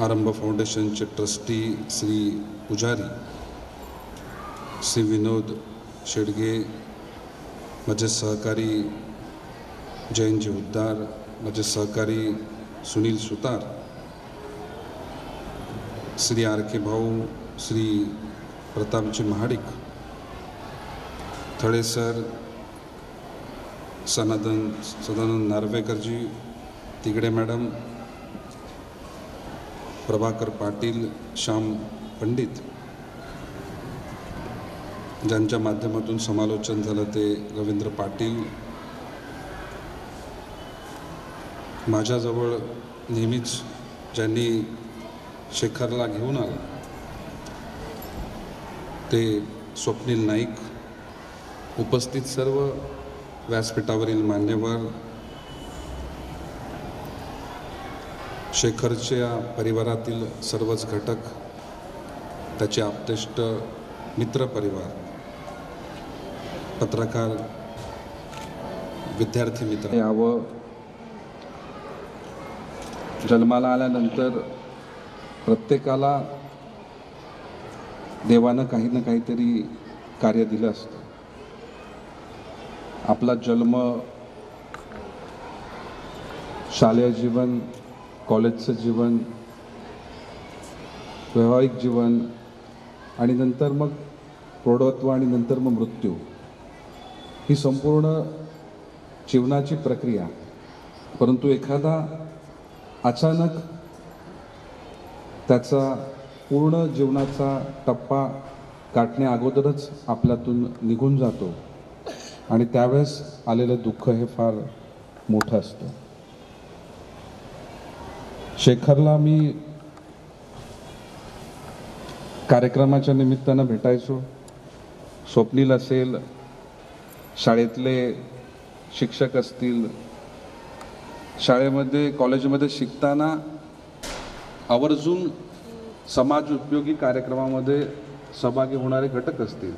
आरंभ फाउंडेशनचे ट्रस्टी श्री पुजारी, श्री विनोद शेडगे, माझे सहकारी जयंतजी उद्दार, माझे सहकारी सुनील सुतार, श्री RK भाऊ, श्री प्रतापजी महाडिक, थळे सर, सदानंद नार्वेकरजी, तिगडे मॅडम, प्रभाकर पाटील, श्याम पंडित, ज्यांच्या माध्यमातून समालोचन झालं ते रवींद्र पाटील, माझ्याजवळ नेहमीच ज्यांनी शेखरला घेऊन आला ते स्वप्नील नाईक, उपस्थित सर्व व्यासपीठावरील मान्यवर, शेखरच्या परिवारातील सर्वच घटक, त्याचे आप्तेष्ट, मित्रपरिवार, पत्रकार, विद्यार्थी मित्र यावं. जन्माला आल्यानंतर प्रत्येकाला देवानं काही ना काहीतरी कार्य दिलं असतं. आपला जन्म, शालेय जीवन, कॉलेजचं जीवन, वैवाहिक जीवन आणि नंतर मग प्रौढत्व आणि नंतर मग मृत्यू, ही संपूर्ण जीवनाची प्रक्रिया. परंतु एखादा अचानक त्याचा पूर्ण जीवनाचा टप्पा गाठण्या अगोदरच आपल्यातून निघून जातो आणि त्यावेळेस आलेलं दुःख हे फार मोठं असतं. शेखरला मी कार्यक्रमाच्या निमित्तानं भेटायचो. स्वप्नील असेल, शाळेतले शिक्षक असतील, शाळेमध्ये कॉलेजमध्ये शिकताना आवर्जून समाज उपयोगी कार्यक्रमामध्ये सहभागी होणारे घटक असतील.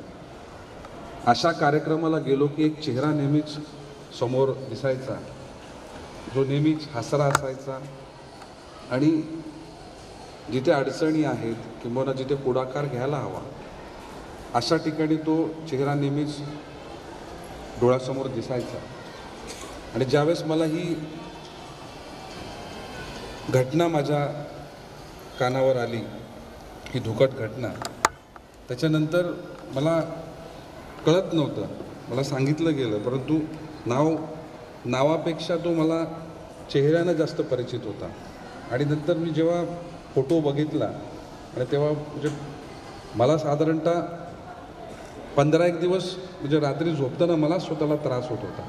अशा कार्यक्रमाला गेलो की एक चेहरा नेहमीच समोर दिसायचा, जो नेहमीच हसरा असायचा आणि जिथे अडचणी आहेत किंवा जिथे पुढाकार घ्यायला हवा अशा ठिकाणी तो चेहरा नेहमीच डोळ्यासमोर दिसायचा. आणि ज्यावेळेस मला ही घटना माझ्या कानावर आली, ही दुःखद घटना, त्याच्यानंतर मला कळत नव्हतं, मला सांगितलं गेलं, परंतु नावापेक्षा तो मला चेहऱ्यानं जास्त परिचित होता. आणि नंतर मी जेव्हा फोटो बघितला आणि तेव्हा म्हणजे मला साधारणतः 15-1 दिवस म्हणजे रात्री झोपताना मला स्वतःला त्रास होत होता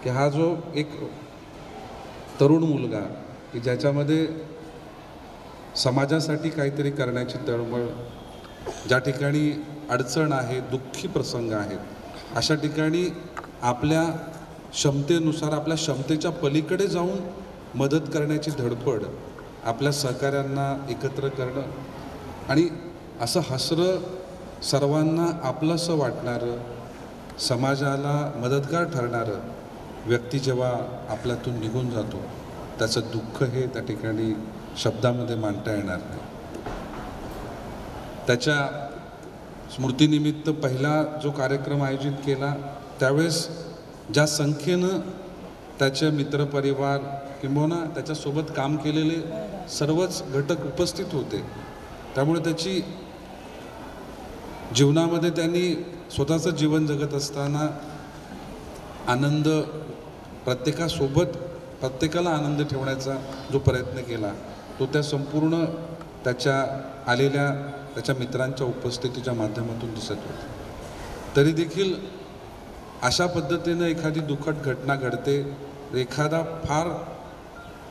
की हा जो एक तरुण मुलगा की ज्याच्यामध्ये समाजासाठी काहीतरी करण्याची तळमळ, ज्या ठिकाणी अडचण आहे, दुःखी प्रसंग आहेत, अशा ठिकाणी आपल्या क्षमतेनुसार, आपल्या क्षमतेच्या पलीकडे जाऊन मदत करण्याची धडपड, आपल्या सहकाऱ्यांना एकत्र करणं आणि असं हसरं सर्वांना आपलंसं वाटणारं, समाजाला मदतगार ठरणारं व्यक्ती जेव्हा आपल्यातून निघून जातो, त्याचं दुःख हे त्या ठिकाणी शब्दामध्ये मांडता येणार नाही. त्याच्या स्मृतीनिमित्त पहिला जो कार्यक्रम आयोजित केला त्यावेळेस ज्या संख्येनं त्याचे मित्रपरिवार किंबहुना त्याच्यासोबत काम केलेले सर्वच घटक उपस्थित होते, त्यामुळे त्याची जीवनामध्ये त्यांनी स्वतःचं जीवन जगत असताना आनंद, प्रत्येकाला आनंद ठेवण्याचा जो प्रयत्न केला तो त्या संपूर्ण त्याच्या मित्रांच्या उपस्थितीच्या माध्यमातून दिसत होता. तरी देखील अशा पद्धतीनं एखादी दुःखद घटना घडते, एखादा फार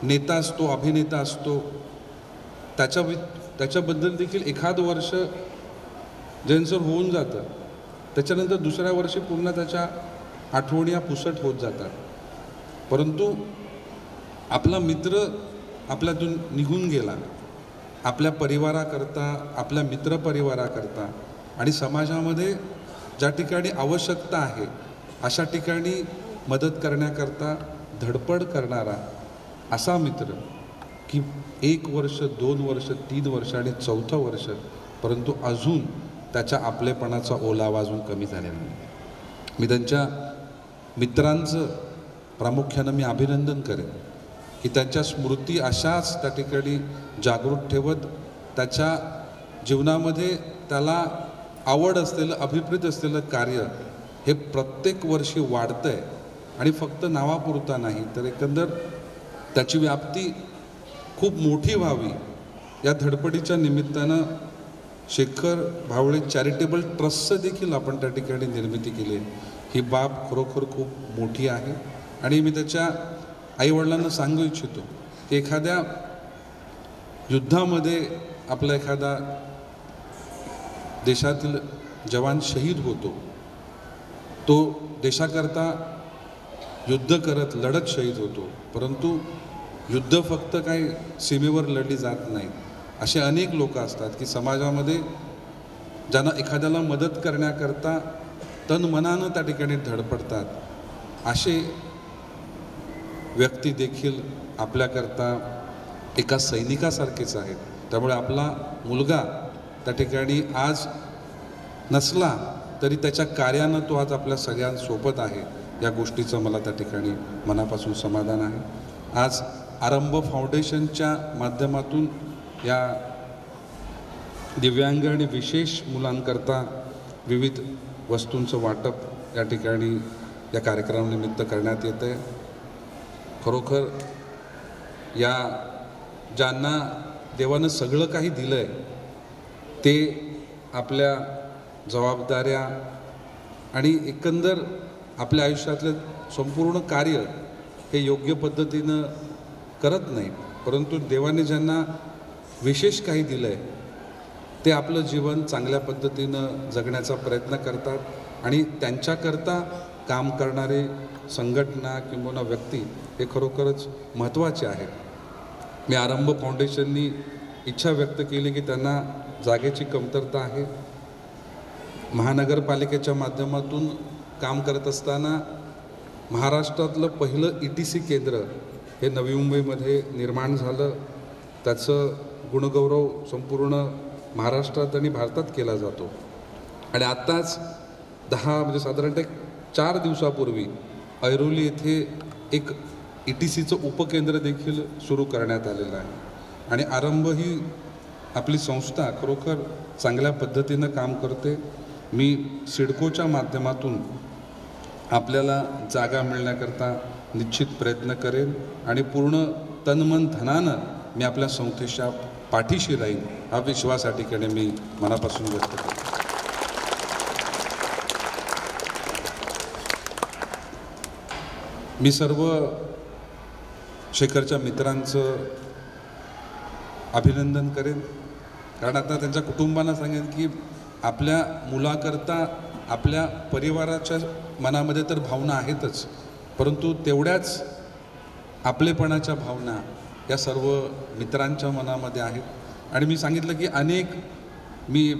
नेता असतो, अभिनेता असतो, त्याच्याबद्दल देखील एखाद वर्ष ज्यांचं होऊन जातं, त्याच्यानंतर दुसऱ्या वर्षी पुन्हा त्याच्या आठवणी या पुसट होत जातात. परंतु आपला मित्र आपल्यातून निघून गेला, आपल्या परिवाराकरता, आपल्या मित्रपरिवाराकरता आणि समाजामध्ये ज्या ठिकाणी आवश्यकता आहे अशा ठिकाणी मदत करण्याकरता धडपड करणारा असा मित्र की 1 वर्ष, 2 वर्ष, 3 वर्ष आणि 4थं वर्ष, परंतु अजून त्याच्या आपलेपणाचा ओलावा अजून कमी झालेला नाही. मी त्यांच्या मित्रांचं प्रामुख्यानं मी अभिनंदन करेन की त्यांच्या स्मृती अशाच त्या ठिकाणी जागृत ठेवत त्याच्या जीवनामध्ये त्याला आवड असलेलं, अभिप्रेत असलेलं कार्य हे प्रत्येक वर्षी वाढतं आहे आणि फक्त नावापुरता नाही तर एकंदर त्याची व्याप्ती खूप मोठी व्हावी या धडपडीच्या निमित्तानं शेखर भावळे चॅरिटेबल ट्रस्टचं देखील आपण त्या ठिकाणी निर्मिती केली. ही बाब खरोखर खूप मोठी आहे आणि मी त्याच्या आईवडिलांना सांगू इच्छितो की एखाद्या युद्धामध्ये आपला एखादा देशातील जवान शहीद होतो, तो देशाकरता युद्ध करत लढत शहीद होतो, परंतु युद्ध फक्त काही सीमेवर लढली जात नाही. असे अनेक लोक असतात की समाजामध्ये ज्यांना एखाद्याला मदत करण्याकरता तन मनानं त्या ठिकाणी धडपडतात. असे व्यक्ती देखील आपल्याकरता एका सैनिकासारखेच आहेत. त्यामुळे आपला मुलगा त्या ठिकाणी आज नसला तरी त्याच्या कार्यानं तो आज आपल्या सगळ्यांसोबत आहे. या गोष्टीचं मला त्या ठिकाणी मनापासून समाधान आहे. आज आरंभ फाउंडेशनच्या माध्यमातून या दिव्यांग आणि विशेष मुलांकरता विविध वस्तूंचं वाटप या ठिकाणी या कार्यक्रमानिमित्त करण्यात येतं आहे. खरोखर या ज्यांना देवानं सगळं काही दिलं आहे ते आपल्या जबाबदाऱ्या आणि एकंदर आपल्या आयुष्यातलं संपूर्ण कार्य हे योग्य पद्धतीनं करत नाहीत. परंतु देवाने ज्यांना विशेष काही दिलं आहे ते आपलं जीवन चांगल्या पद्धतीनं जगण्याचा प्रयत्न करतात आणि त्यांच्याकरता काम करणारे संघटना किंवा व्यक्ती हे खरोखरच महत्त्वाचे आहेत. मी आरंभ फाउंडेशननी इच्छा व्यक्त केली की त्यांना जागेची कमतरता आहे. महानगरपालिकेच्या माध्यमातून काम करत असताना महाराष्ट्रातलं पहिलं ETC केंद्र हे नवी मुंबईमध्ये निर्माण झालं. त्याचं गुणगौरव संपूर्ण महाराष्ट्रात आणि भारतात केला जातो. आणि आत्ताच म्हणजे साधारणतः 4 दिवसापूर्वी ऐरोली येथे एक ETCचं उपकेंद्र देखील सुरू करण्यात आलेलं आहे. आणि आरंभ ही आपली संस्था खरोखर चांगल्या पद्धतीनं काम करते. मी सिडकोच्या माध्यमातून आपल्याला जागा मिळण्याकरता निश्चित प्रयत्न करेन आणि पूर्ण तनमन धनानं मी आपल्या संस्थेच्या पाठीशी राहीन हा विश्वास या ठिकाणी मी मनापासून व्यक्त करतो. मी सर्व शेखरच्या मित्रांचं अभिनंदन करेन, कारण आता त्यांच्या कुटुंबांना सांगेन की आपल्या मुलाकरता आपल्या परिवाराच्या मनामध्ये तर भावना आहेतच, परंतु तेवढ्याच आपलेपणाच्या भावना या सर्व मित्रांच्या मनामध्ये आहेत. आणि मी सांगितलं की अनेक मी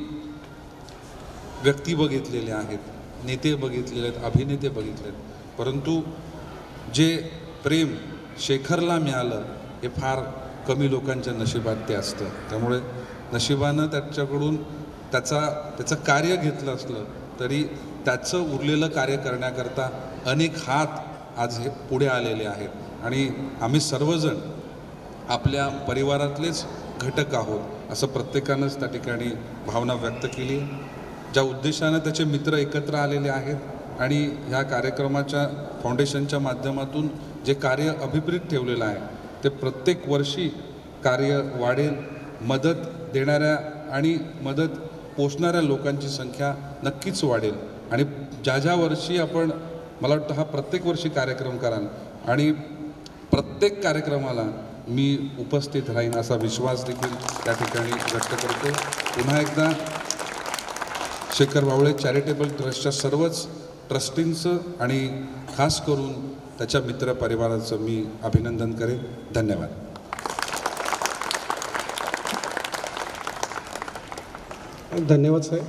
व्यक्ती बघितलेले आहेत, नेते बघितलेले आहेत, अभिनेते बघितले आहेत, परंतु जे प्रेम शेखरला मिळालं हे फार कमी लोकांच्या नशिबात ते असतं. त्यामुळे नशिबानं त्याच्याकडून त्याचं कार्य घेतलं असलं तरी त्याचं उरलेलं कार्य करण्याकरता अनेक हात आज हे पुढे आलेले आहेत. आणि आम्ही सर्वजण आपल्या परिवारातलेच घटक आहोत असं प्रत्येकानंच त्या ठिकाणी भावना व्यक्त केली. ज्या उद्देशानं त्याचे मित्र एकत्र आलेले आहेत आणि ह्या कार्यक्रमाच्या फाउंडेशनच्या माध्यमातून जे कार्य अभिप्रेत ठेवलेलं आहे ते प्रत्येक वर्षी कार्य वाढेल. मदत देणाऱ्या आणि मदत पोचणाऱ्या लोकांची संख्या नक्कीच वाढेल. आणि ज्या वर्षी आपण, मला वाटतं हा प्रत्येक वर्षी कार्यक्रम कराल आणि प्रत्येक कार्यक्रमाला मी उपस्थित राहीन असा विश्वास देखील त्या ठिकाणी व्यक्त करतो. पुन्हा एकदा शेखर भावळे चॅरिटेबल ट्रस्टच्या सर्वच ट्रस्टींचं आणि खास करून त्याच्या मित्र परिवाराचं मी अभिनंदन करेन. धन्यवाद. धन्यवाद साहेब.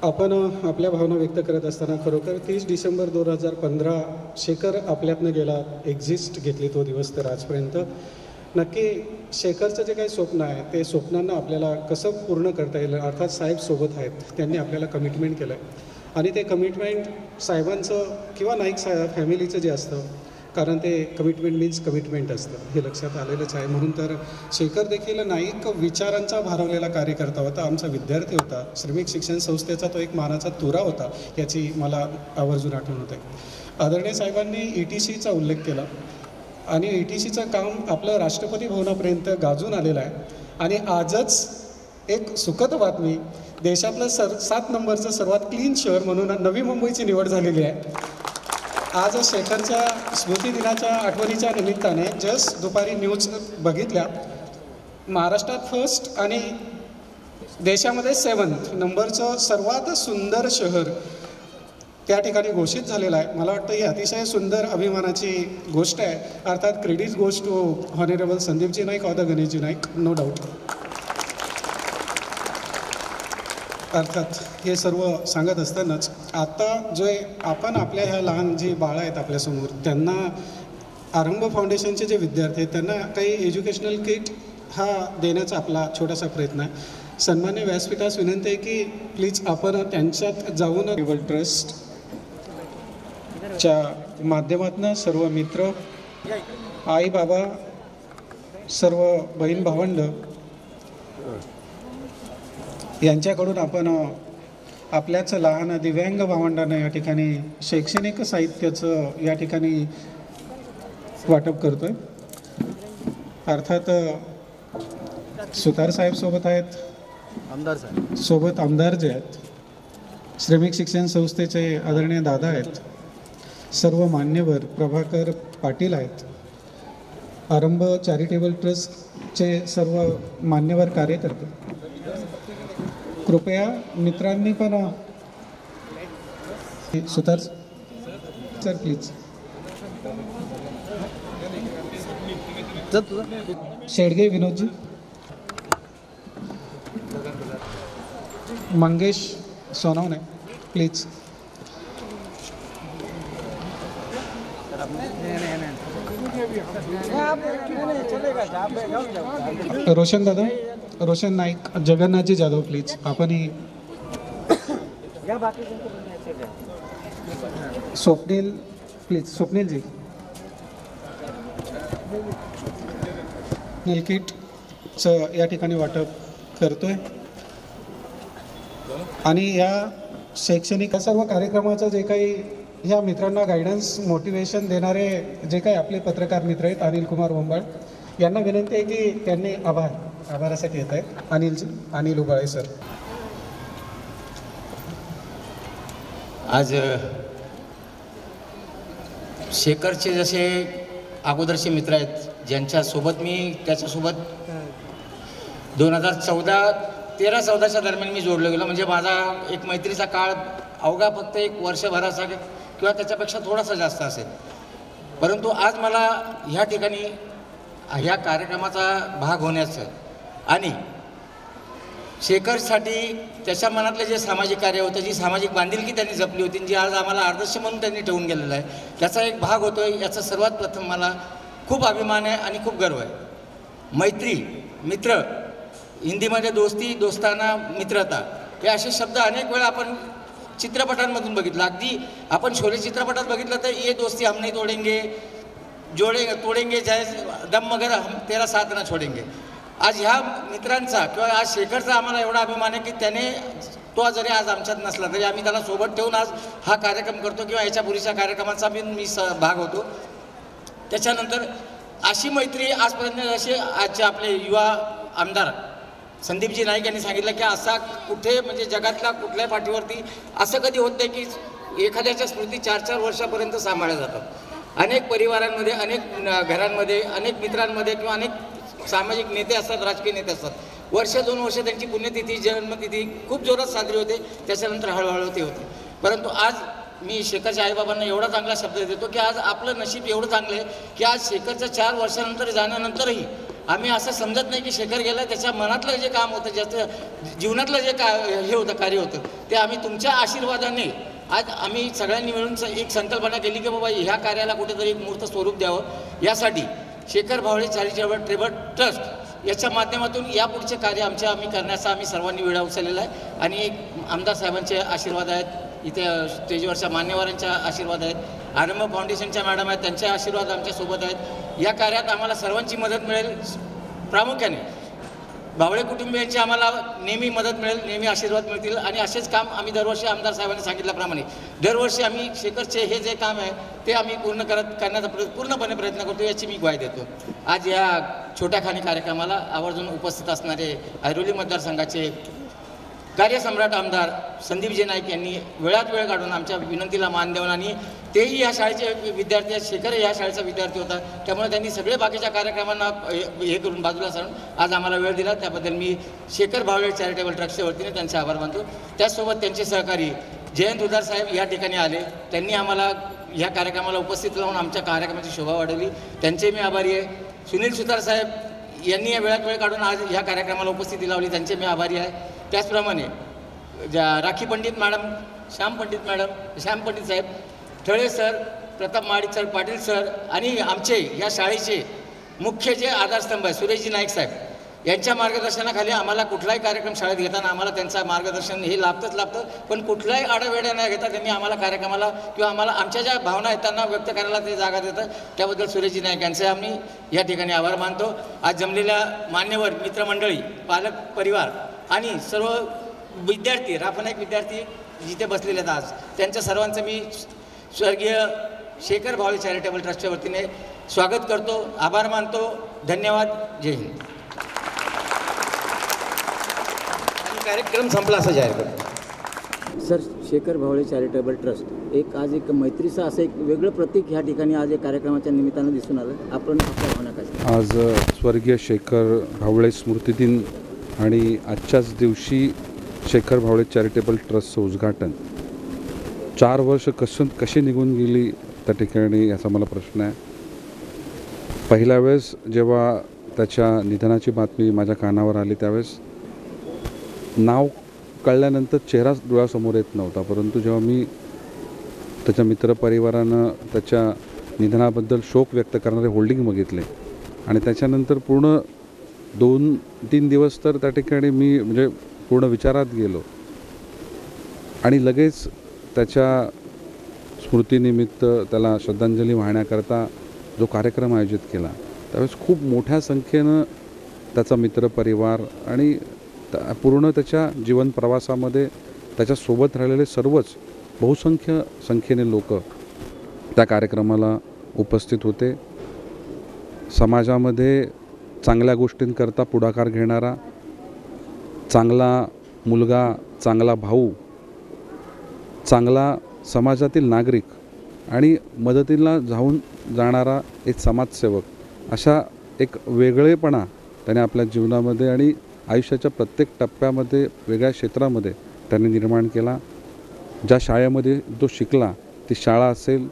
आपण आपल्या भावना व्यक्त करत असताना खरोखर 30 डिसेंबर 2015 शेखर आपल्यातनं गेला, एक्झिस्ट घेतली तो दिवस तर आजपर्यंत. नक्की शेखरचं जे काही स्वप्न आहे ते स्वप्नांना आपल्याला कसं पूर्ण करता येईल, अर्थात साहेब सोबत आहेत, त्यांनी आपल्याला कमिटमेंट केलं आहे आणि ते कमिटमेंट साहेबांचं किंवा नाईक साहेब फॅमिलीचं जे असतं, कारण ते कमिटमेंट मीन्स कमिटमेंट असतं हे लक्षात आलेलंच आहे. म्हणून तर शेखर देखील नाईक विचारांचा भारवलेला कार्यकर्ता होता, आमचा विद्यार्थी होता, श्रमिक शिक्षण संस्थेचा तो एक मानाचा तुरा होता, याची मला आवर्जून आठवण होते. आदरणीय साहेबांनी ETCचा उल्लेख केला आणि ETCचं काम आपलं राष्ट्रपती भवनापर्यंत गाजून आलेलं आहे. आणि आजच एक सुखद बातमी, देशातलं 7 नंबरचं सर्वात क्लीन शहर म्हणून नवी मुंबईची निवड झालेली आहे. आज शेखरच्या स्मृतिदिनाच्या आठवणीच्या निमित्ताने जस्ट दुपारी न्यूज बघितल्या, महाराष्ट्रात फर्स्ट आणि देशामध्ये 7th नंबरचं सर्वात सुंदर शहर त्या ठिकाणी घोषित झालेला आहे. मला वाटतं ही अतिशय सुंदर अभिमानाची गोष्ट आहे. अर्थात credit goes to honourable Sandeepji Naik और the Ganeshji Naik, no doubt. अर्थात हे सर्व सांगत असतानाच आता जे आपण आपल्या ह्या लहान जी बाळं आहेत आपल्यासमोर, त्यांना आरंभ फाउंडेशनचे जे विद्यार्थी आहेत त्यांना काही एज्युकेशनल किट हा देण्याचा आपला छोटासा प्रयत्न आहे. सन्मान्य व्यासपीठास विनंती आहे की प्लीज आपण त्यांच्यात जाऊन टेबल ट्रस्टच्या माध्यमातून सर्व मित्र, आई बाबा, सर्व बहीण भावंड यांच्याकडून आपण आपल्याच लहान दिव्यांग भावंडांना या ठिकाणी शैक्षणिक साहित्याचं या ठिकाणी वाटप करतोय. अर्थात सुतार साहेब सोबत आहेत, आमदार साहेब सोबत आमदार जे आहेत, श्रमिक शिक्षण संस्थेचे आदरणीय दादा आहेत, सर्व मान्यवर प्रभाकर पाटील आहेत, आरंभ चॅरिटेबल ट्रस्टचे सर्व मान्यवर कार्यकर्ते. कृपया मित्रांनी पण सुतार सर प्लीज. शेडगे विनोदजी, मंगेश सोनवणे प्लीज. रोशन दादा, रोशन नाईक, जगन्नाथजी जाधव प्लीज. आपणही स्वप्नील प्लीज, स्वप्नीलजी. किटचं या ठिकाणी वाटप करतोय आणि या शैक्षणिक सर्व कार्यक्रमाचं जे काही ह्या मित्रांना गायडन्स मोटिवेशन देणारे जे काही आपले पत्रकार मित्र आहेत, अनिल कुमार बोंबाळ यांना विनंती आहे की त्यांनी आभारासाठी येत आहेत. अनिल उबाळे सर. आज शेखरचे जसे अगोदरचे मित्र आहेत, ज्यांच्यासोबत मी त्याच्यासोबत 2013-14च्या दरम्यान मी जोडलो गेलो. म्हणजे माझा एक मैत्रीचा काळ अवघा फक्त एक वर्षभराचा किंवा त्याच्यापेक्षा थोडासा जास्त असेल. परंतु आज मला ह्या ठिकाणी ह्या कार्यक्रमाचा भाग होण्याचं आणि शेखरसाठी त्याच्या मनातलं जे सामाजिक कार्य होतं, जी सामाजिक बांधिलकी त्यांनी जपली होती, जी आज आम्हाला आदर्श म्हणून त्यांनी ठेवून गेलेलं आहे, त्याचा एक भाग होतो आहे. याचा सर्वात प्रथम मला खूप अभिमान आहे आणि खूप गर्व आहे. मैत्री, मित्र, हिंदीमध्ये दोस्ती, दोस्ताना, मित्रता हे असे शब्द अनेक वेळा आपण चित्रपटांमधून बघितलं. अगदी आपण शोले चित्रपटात बघितलं तर ये दोस्ती हम नहीं तोडेंगे, तोडेंगे जाय दम मगर हम तेरा साथ ना छोडेंगे. आज ह्या मित्रांचा किंवा आज शेखरचा आम्हाला एवढा अभिमान आहे की त्याने तो जरी आज आमच्यात नसला तरी आम्ही त्याला सोबत ठेवून आज हा कार्यक्रम करतो किंवा याच्यापूर्वीच्या कार्यक्रमाचा मी भाग होतो. त्याच्यानंतर अशी मैत्री आजपर्यंत असे आजचे आपले युवा आमदार संदीपजी नाईक यांनी सांगितलं की असा कुठे म्हणजे जगातल्या कुठल्याही पाठीवरती असं कधी होत नाही की एखाद्याच्या स्मृती 4-4 वर्षापर्यंत सांभाळल्या जातात. अनेक परिवारांमध्ये, अनेक घरांमध्ये, अनेक मित्रांमध्ये किंवा अनेक सामाजिक नेते असतात, राजकीय नेते असतात. 1-2 वर्ष त्यांची पुण्यतिथी, जन्मतिथी खूप जोरात साजरी होते. त्याच्यानंतर हळूहळू ते होते. परंतु आज मी शेखरच्या आईबाबांना एवढा चांगला शब्द देतो की आज आपलं नशीब एवढं चांगलं आहे की आज शेखरच्या 4 वर्षानंतर जाण्यानंतरही आम्ही असं समजत नाही की शेखर गेला, त्याच्या मनातलं जे काम होतं, ज्याचं जीवनातलं जे हे होतं, कार्य होतं, ते आम्ही तुमच्या आशीर्वादाने आज आम्ही सगळ्यांनी मिळून एक संकल्पना केली की बाबा ह्या कार्याला कुठेतरी एक मूर्त स्वरूप द्यावं. यासाठी शेखर भावळे चॅरिटेबल ट्रस्ट याच्या माध्यमातून यापुढचे कार्य आम्ही करण्याचा आम्ही सर्वांनी वेळा उचललेला आहे. आणि आमदार साहेबांचे आशीर्वाद आहेत, इथे स्टेजवरच्या मान्यवरांच्या आशीर्वाद आहेत, आरंभ फाउंडेशनच्या मॅडम आहेत, त्यांचे आशीर्वाद आमच्यासोबत आहेत. या कार्यात आम्हाला सर्वांची मदत मिळेल. प्रामुख्याने भावळे कुटुंबियांची आम्हाला नेहमी मदत मिळेल, नेहमी आशीर्वाद मिळतील. आणि असेच काम आम्ही दरवर्षी आमदार साहेबांनी सांगितल्याप्रमाणे दरवर्षी आम्ही शेखरचे हे जे काम आहे ते आम्ही करण्याचा पूर्णपणे प्रयत्न करतो, याची मी ग्वाही देतो. आज या छोट्या खाणी कार्यक्रमाला आवर्जून उपस्थित असणारे ऐरोली मतदारसंघाचे कार्यसम्राट आमदार संदीपजी नाईक यांनी वेळात वेळ काढून आमच्या विनंतीला मान देऊन, आणि तेही या शाळेचे विद्यार्थी आहेत, शेखर या शाळेचा विद्यार्थी होता, त्यामुळे त्यांनी सगळे बाकीच्या कार्यक्रमांना हे करून बाजूला सारून आज आम्हाला वेळ दिला. त्याबद्दल मी शेखर भावळे चॅरिटेबल ट्रस्टच्या वतीने त्यांचे आभार मानतो. त्याचसोबत त्यांचे सहकारी जयंत उदार साहेब या ठिकाणी आले, त्यांनी आम्हाला ह्या कार्यक्रमाला उपस्थित राहून आमच्या कार्यक्रमाची शोभा वाढवली, त्यांचे मी आभारी आहे. सुनील सुतार साहेब यांनी या वेळात वेळ काढून आज ह्या कार्यक्रमाला उपस्थिती लावली, त्यांचे मी आभारी आहे. त्याचप्रमाणे राखी पंडित मॅडम, श्याम पंडित साहेब, Thale sir, Pratap Mahadik sir, Patil sir आणि आमचे या शाळेचे मुख्य जे आधारस्तंभ आहे सुरेशजी नाईक साहेब, यांच्या मार्गदर्शनाखाली आम्हाला कुठलाही कार्यक्रम शाळेत घेताना आम्हाला त्यांचं मार्गदर्शन हे लाभतं. पण कुठलाही आडावेड्या न घेता त्यांनी आम्हाला कार्यक्रमाला किंवा आम्हाला आमच्या ज्या भावना आहेत त्यांना व्यक्त करायला ते जागा देतं. त्याबद्दल सुरेशजी नाईक यांचे आम्ही या ठिकाणी आभार मानतो. आज जमलेल्या मान्यवर मित्रमंडळी, पालक परिवार आणि सर्व विद्यार्थी, राफनाईक विद्यार्थी जिथे बसलेले आहेत आज, त्यांच्या सर्वांचं मी स्वर्गीय शेखर भावळे चॅरिटेबल ट्रस्टच्या वतीने स्वागत करतो, आभार मानतो. धन्यवाद. जय हिंद. कार्यक्रम संपला असं जाहीर करतो. सर, शेखर भावळे चॅरिटेबल ट्रस्ट आज एक मैत्रीचं असं एक वेगळं प्रतीक ह्या ठिकाणी आज एक कार्यक्रमाच्या निमित्तानं दिसून आलं. आपण आपल्या भावना काय? आज स्वर्गीय शेखर भावळे स्मृती दिन आणि आजच्याच दिवशी शेखर भावळे चॅरिटेबल ट्रस्टचं उद्घाटन. 4 वर्ष कशी निघून गेली त्या ठिकाणी याचा मला प्रश्न आहे. पहिल्या वेळेस जेव्हा त्याच्या निधनाची बातमी माझ्या कानावर आली त्यावेळेस नाव कळल्यानंतर चेहराच डोळ्यासमोर येत नव्हता, परंतु जेव्हा मी त्याच्या मित्रपरिवारानं त्याच्या निधनाबद्दल शोक व्यक्त करणारे होल्डिंग बघितले आणि त्याच्यानंतर पूर्ण 2-3 दिवस तर त्या ठिकाणी मी म्हणजे पूर्ण विचारात गेलो आणि लगेच त्याच्या स्मृतीनिमित्त त्याला श्रद्धांजली वाहण्याकरता जो कार्यक्रम आयोजित केला त्यावेळेस खूप मोठ्या संख्येनं त्याचा मित्रपरिवार आणि पूर्ण त्याच्या जीवन प्रवासामध्ये त्याच्यासोबत राहिलेले सर्वच बहुसंख्य संख्येने लोक त्या कार्यक्रमाला उपस्थित होते. समाजामध्ये चांगल्या गोष्टींकरता पुढाकार घेणारा, चांगला मुलगा, चांगला भाऊ, चांगला समाजातील नागरिक आणि मदतीला धावून जाणारा एक समाजसेवक, अशा एक वेगळेपणा त्याने आपल्या जीवनामध्ये आणि आयुष्याच्या प्रत्येक टप्प्यामध्ये वेगळ्या क्षेत्रामध्ये त्यांनी निर्माण केला. ज्या शाळेमध्ये तो शिकला ती शाळा असेल,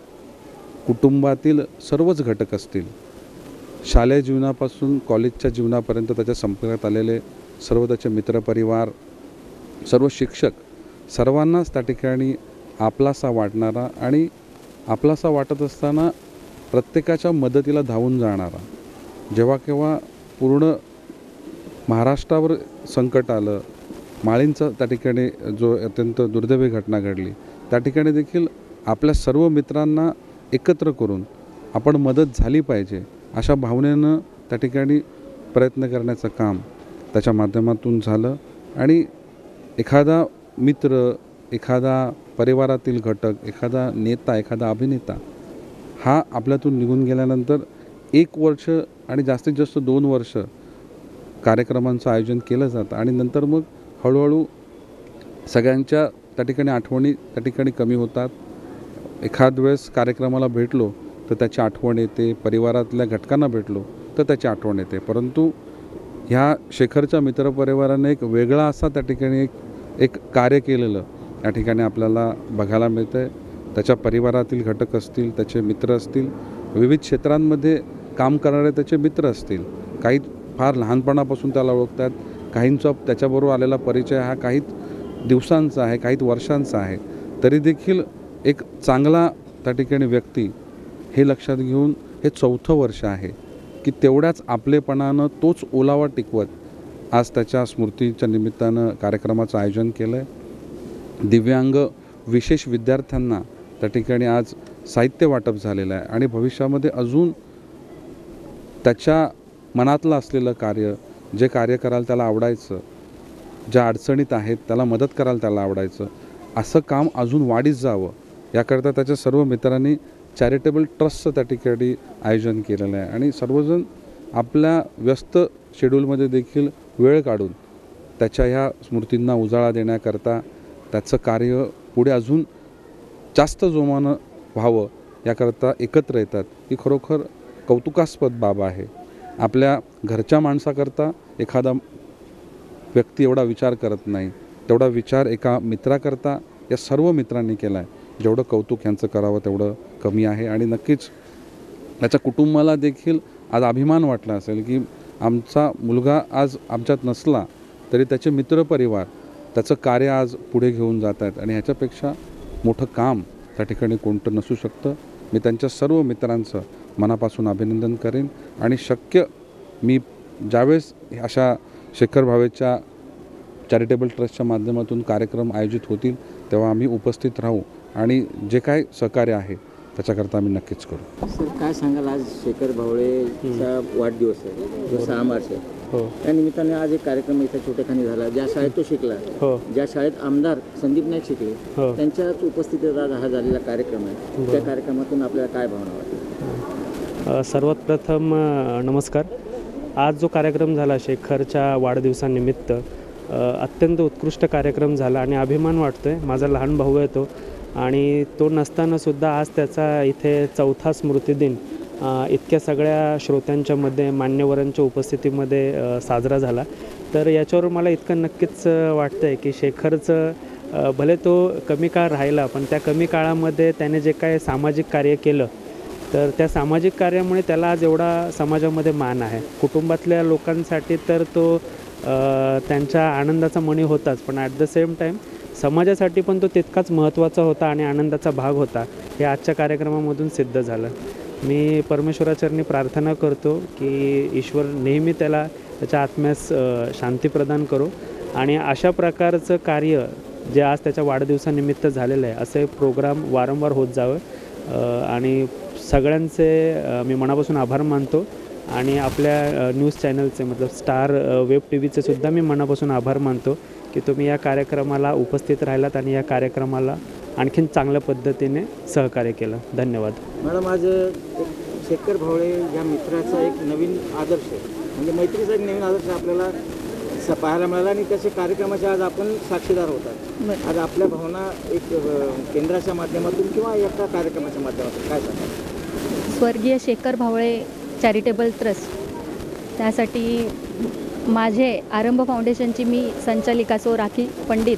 कुटुंबातील सर्वच घटक असतील, शालेय जीवनापासून कॉलेजच्या जीवनापर्यंत त्याच्या संपर्कात आलेले सर्व त्याचे मित्रपरिवार, सर्व शिक्षक, सर्वांनाच त्या ठिकाणी आपलासा वाटणारा आणि आपलासा वाटत असताना प्रत्येकाच्या मदतीला धावून जाणारा. जेव्हा केव्हा पूर्ण महाराष्ट्रावर संकट आलं, माळींचा त्या ठिकाणी जो अत्यंत दुर्दैवी घटना घडली, त्या ठिकाणी देखील आपल्या सर्व मित्रांना एकत्र करून आपण मदत झाली पाहिजे अशा भावनेनं त्या ठिकाणी प्रयत्न करण्याचं काम त्याच्या माध्यमातून झालं. आणि एखादा मित्र, एखादा परिवारातील घटक, एखादा नेता, एखादा अभिनेता हा आपल्यातून निघून गेल्यानंतर 1 वर्ष आणि जास्तीत जास्त 2 वर्ष कार्यक्रमांचं आयोजन केलं जातं आणि नंतर मग हळूहळू सगळ्यांच्या त्या ठिकाणी आठवणी त्या ठिकाणी कमी होतात. एखाद वेळेस कार्यक्रमाला भेटलो तर त्याची आठवण येते, परिवारातल्या घटकांना भेटलो तर त्याची आठवण येते, परंतु ह्या शेखरच्या मित्रपरिवाराने एक वेगळा असा त्या ठिकाणी एक कार्य केलेलं या ठिकाणी आपल्याला बघायला मिळतं आहे. त्याच्या परिवारातील घटक असतील, त्याचे मित्र असतील, विविध क्षेत्रांमध्ये काम करणारे त्याचे मित्र असतील, काही फार लहानपणापासून त्याला ओळखतात, काहींचा त्याच्याबरोबर आलेला परिचय हा काही दिवसांचा आहे, काही वर्षांचा आहे, तरी देखील एक चांगला त्या ठिकाणी व्यक्ती हे लक्षात घेऊन हे 4थं वर्ष आहे की तेवढ्याच आपलेपणानं तोच ओलावा टिकवत आज त्याच्या स्मृतीच्या निमित्तानं कार्यक्रमाचं आयोजन केलं आहे. दिव्यांग विशेष विद्यार्थ्यांना त्या ठिकाणी आज साहित्य वाटप झालेलं आहे आणि भविष्यामध्ये अजून त्याच्या मनातलं असलेलं कार्य, जे कार्य करायला त्याला आवडायचं, ज्या अडचणीत आहेत त्याला मदत करायला त्याला आवडायचं, असं काम अजून वाढीत जावं याकरता त्याच्या सर्व मित्रांनी चॅरिटेबल ट्रस्टचं त्या ठिकाणी आयोजन केलेलं आहे आणि सर्वजण आपल्या व्यस्त शेड्यूलमध्ये देखील वेळ काढून त्याच्या ह्या स्मृतींना उजाळा देण्याकरता त्याचं कार्य पुढे अजून जास्त जोमानं व्हावं याकरता एकत्र येतात. ही खरोखर कौतुकास्पद बाब आहे. आपल्या घरच्या माणसाकरता एखादा व्यक्ती एवढा विचार करत नाही, तेवढा विचार एका मित्राकरता या सर्व मित्रांनी केला आहे. जेवढं कौतुक यांचं करावं तेवढं कमी आहे. आणि नक्कीच त्याच्या कुटुंबाला देखील आज अभिमान वाटला असेल की आमचा मुलगा आज आमच्यात नसला तरी त्याचे मित्रपरिवार त्याचं कार्य आज पुढे घेऊन जात आहेत. आणि ह्याच्यापेक्षा मोठं काम त्या ठिकाणी कोणतं नसू शकतं. मी त्यांच्या सर्व मित्रांचं मनापासून अभिनंदन करेन. आणि शक्य मी ज्यावेळेस अशा शेखर भावेच्या चॅरिटेबल ट्रस्टच्या माध्यमातून कार्यक्रम आयोजित होतील तेव्हा आम्ही उपस्थित राहू आणि जे काय सहकार्य आहे त्याच्याकरता आम्ही नक्कीच करू. सर काय सांगाल, आज शेखर भावळेचा वाढदिवस आहे, जो 6 मार्च आहे. त्या निमित्ताने आज एक कार्यक्रम इथं छोटेखानी झाला. ज्या शाळेत तो शिकला, ज्या शाळेत आमदार संदीप नाईक शिकले, त्यांच्याच उपस्थितीत आज हा झालेला कार्यक्रम आहे. त्या कार्यक्रमातून आपल्याला काय भावना वाटते? सर्वात प्रथम नमस्कार. आज जो कार्यक्रम झाला शेखरच्या वाढदिवसानिमित्त अत्यंत उत्कृष्ट कार्यक्रम झाला आणि अभिमान वाटतो आहे. माझा लहान भाऊ आहे तो, आणि तो नसतानासुद्धा आज त्याचा इथे 4था स्मृतिदिन इतक्या सगळ्या श्रोत्यांच्यामध्ये, मान्यवरांच्या उपस्थितीमध्ये साजरा झाला. तर याच्यावर मला इतकं नक्कीच वाटतं आहे की शेखरचं भले तो कमी काळ राहिला, पण त्या कमी काळामध्ये त्याने जे काय सामाजिक कार्य केलं, तर त्या सामाजिक कार्यामुळे त्याला आज एवढा समाजामध्ये मान आहे. कुटुंबातल्या लोकांसाठी तर तो त्यांच्या आनंदाचा मणी होताच, पण ॲट द सेम टाईम समाजासाठी पण तो तितकाच महत्त्वाचा होता आणि आनंदाचा भाग होता. हे आजच्या कार्यक्रमामधून सिद्ध झालं. मी परमेश्वराचरणी प्रार्थना करतो की ईश्वर नेहमी त्याच्या आत्म्यास शांती प्रदान करो आणि अशा प्रकारचं कार्य जे आज त्याच्या वाढदिवसानिमित्त झालेलं आहे, असे प्रोग्राम वारंवार होत जावं. आणि सगळ्यांचे मी मनापासून आभार मानतो. आणि आपल्या न्यूज चॅनलचे मतलब स्टार वेब टी व्हीचे सुद्धा मी मनापासून आभार मानतो की तुम्ही या कार्यक्रमाला उपस्थित राहिलात आणि या कार्यक्रमाला आणखीन चांगल्या पद्धतीने सहकार्य केलं. धन्यवाद. मॅडम, आज शेखर भावळे या मित्राचा एक नवीन आदर्श आहे, म्हणजे मैत्रीचा एक नवीन आदर्श आपल्याला पाहायला मिळाला आणि त्याच्या कार्यक्रमाच्या आज आपण साक्षीदार होतात. आज आपल्या भावना एक केंद्राच्या माध्यमातून किंवा एका कार्यक्रमाच्या माध्यमातून काय सांगतात? स्वर्गीय शेखर भावळे चॅरिटेबल ट्रस्ट, त्यासाठी माझे आरंभ फाउंडेशनची मी संचालिका सो राखी पंडित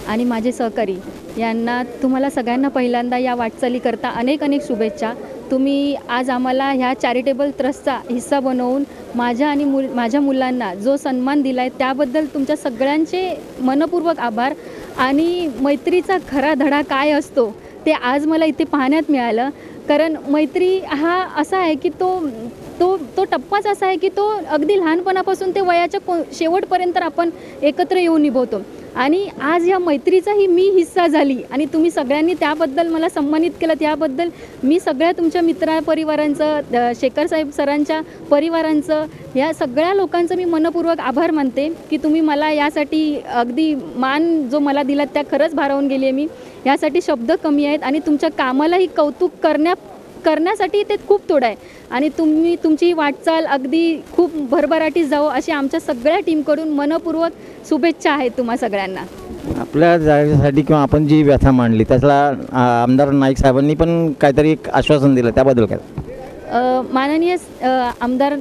आणि माझे सहकारी यांना, तुम्हाला सगळ्यांना पहिल्यांदा या वाटचालीकरता अनेक शुभेच्छा. तुम्ही आज आम्हाला ह्या चॅरिटेबल ट्रस्टचा हिस्सा बनवून माझ्या आणि माझ्या मुलांना जो सन्मान दिला आहे त्याबद्दल तुमच्या सगळ्यांचे मनपूर्वक आभार. आणि मैत्रीचा खरा धडा काय असतो ते आज मला इथे पाहण्यात मिळालं. कारण मैत्री हा असा आहे की तो टप्पाच असा आहे की तो अगदी लहानपणापासून ते वयाच्या शेवटपर्यंत आपण एकत्र येऊन निभवतो. आणि आज या मैत्रीचाही मी हिस्सा झाली आणि तुम्ही सगळ्यांनी त्याबद्दल मला सन्मानित केलं. त्याबद्दल मी सगळ्या तुमच्या मित्रपरिवारांचं, शेखर साहेब सरांच्या परिवारांचं, या सगळ्या लोकांचं मी मनपूर्वक आभार मानते की तुम्ही मला यासाठी अगदी मान जो मला दिला त्या खरंच भारावून गेली आहे मी. यासाठी शब्द कमी आहेत आणि तुमच्या कामालाही कौतुक करण्यासाठी ते खूप थोडं आहे. आणि तुमची वाटचाल अगदी खूप भरभराटीस जावं अशी आमच्या सगळ्या टीमकडून मनपूर्वक शुभेच्छा आहेत तुम्हा सगळ्यांना. आपल्या जागेसाठी किंवा आपण जी व्यथा मांडली त्याला आमदार नाईक साहेबांनी पण काहीतरी एक आश्वासन दिलं, त्याबद्दल काय? माननीय आमदार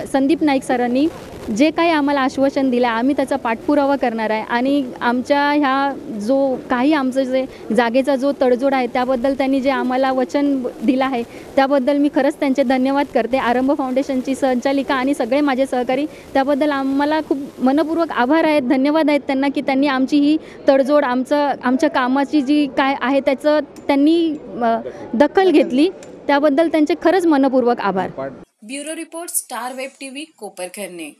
संदीप नाईक सरांनी जे काही आम्हाला आश्वासन दिलं आहे आम्ही त्याचा पाठपुरावा करणार आहे. आणि आमच्या ह्या जो काही आमचं जे जागेचा जो तडजोड आहे त्याबद्दल त्यांनी जे आम्हाला वचन दिलं आहे त्याबद्दल मी खरंच त्यांचे धन्यवाद करते. आरंभ फाउंडेशनची संचालिका आणि सगळे माझे सहकारी, त्याबद्दल आम्हाला खूप मनपूर्वक आभार आहेत, धन्यवाद आहेत त्यांना की त्यांनी आमची ही तडजोड, आमच्या कामाची जी काय आहे त्याचं त्यांनी दखल घेतली. त्याबद्दल त्यांचे खरंच मनपूर्वक आभार. Bureau report, star web TV, Koparkhairane.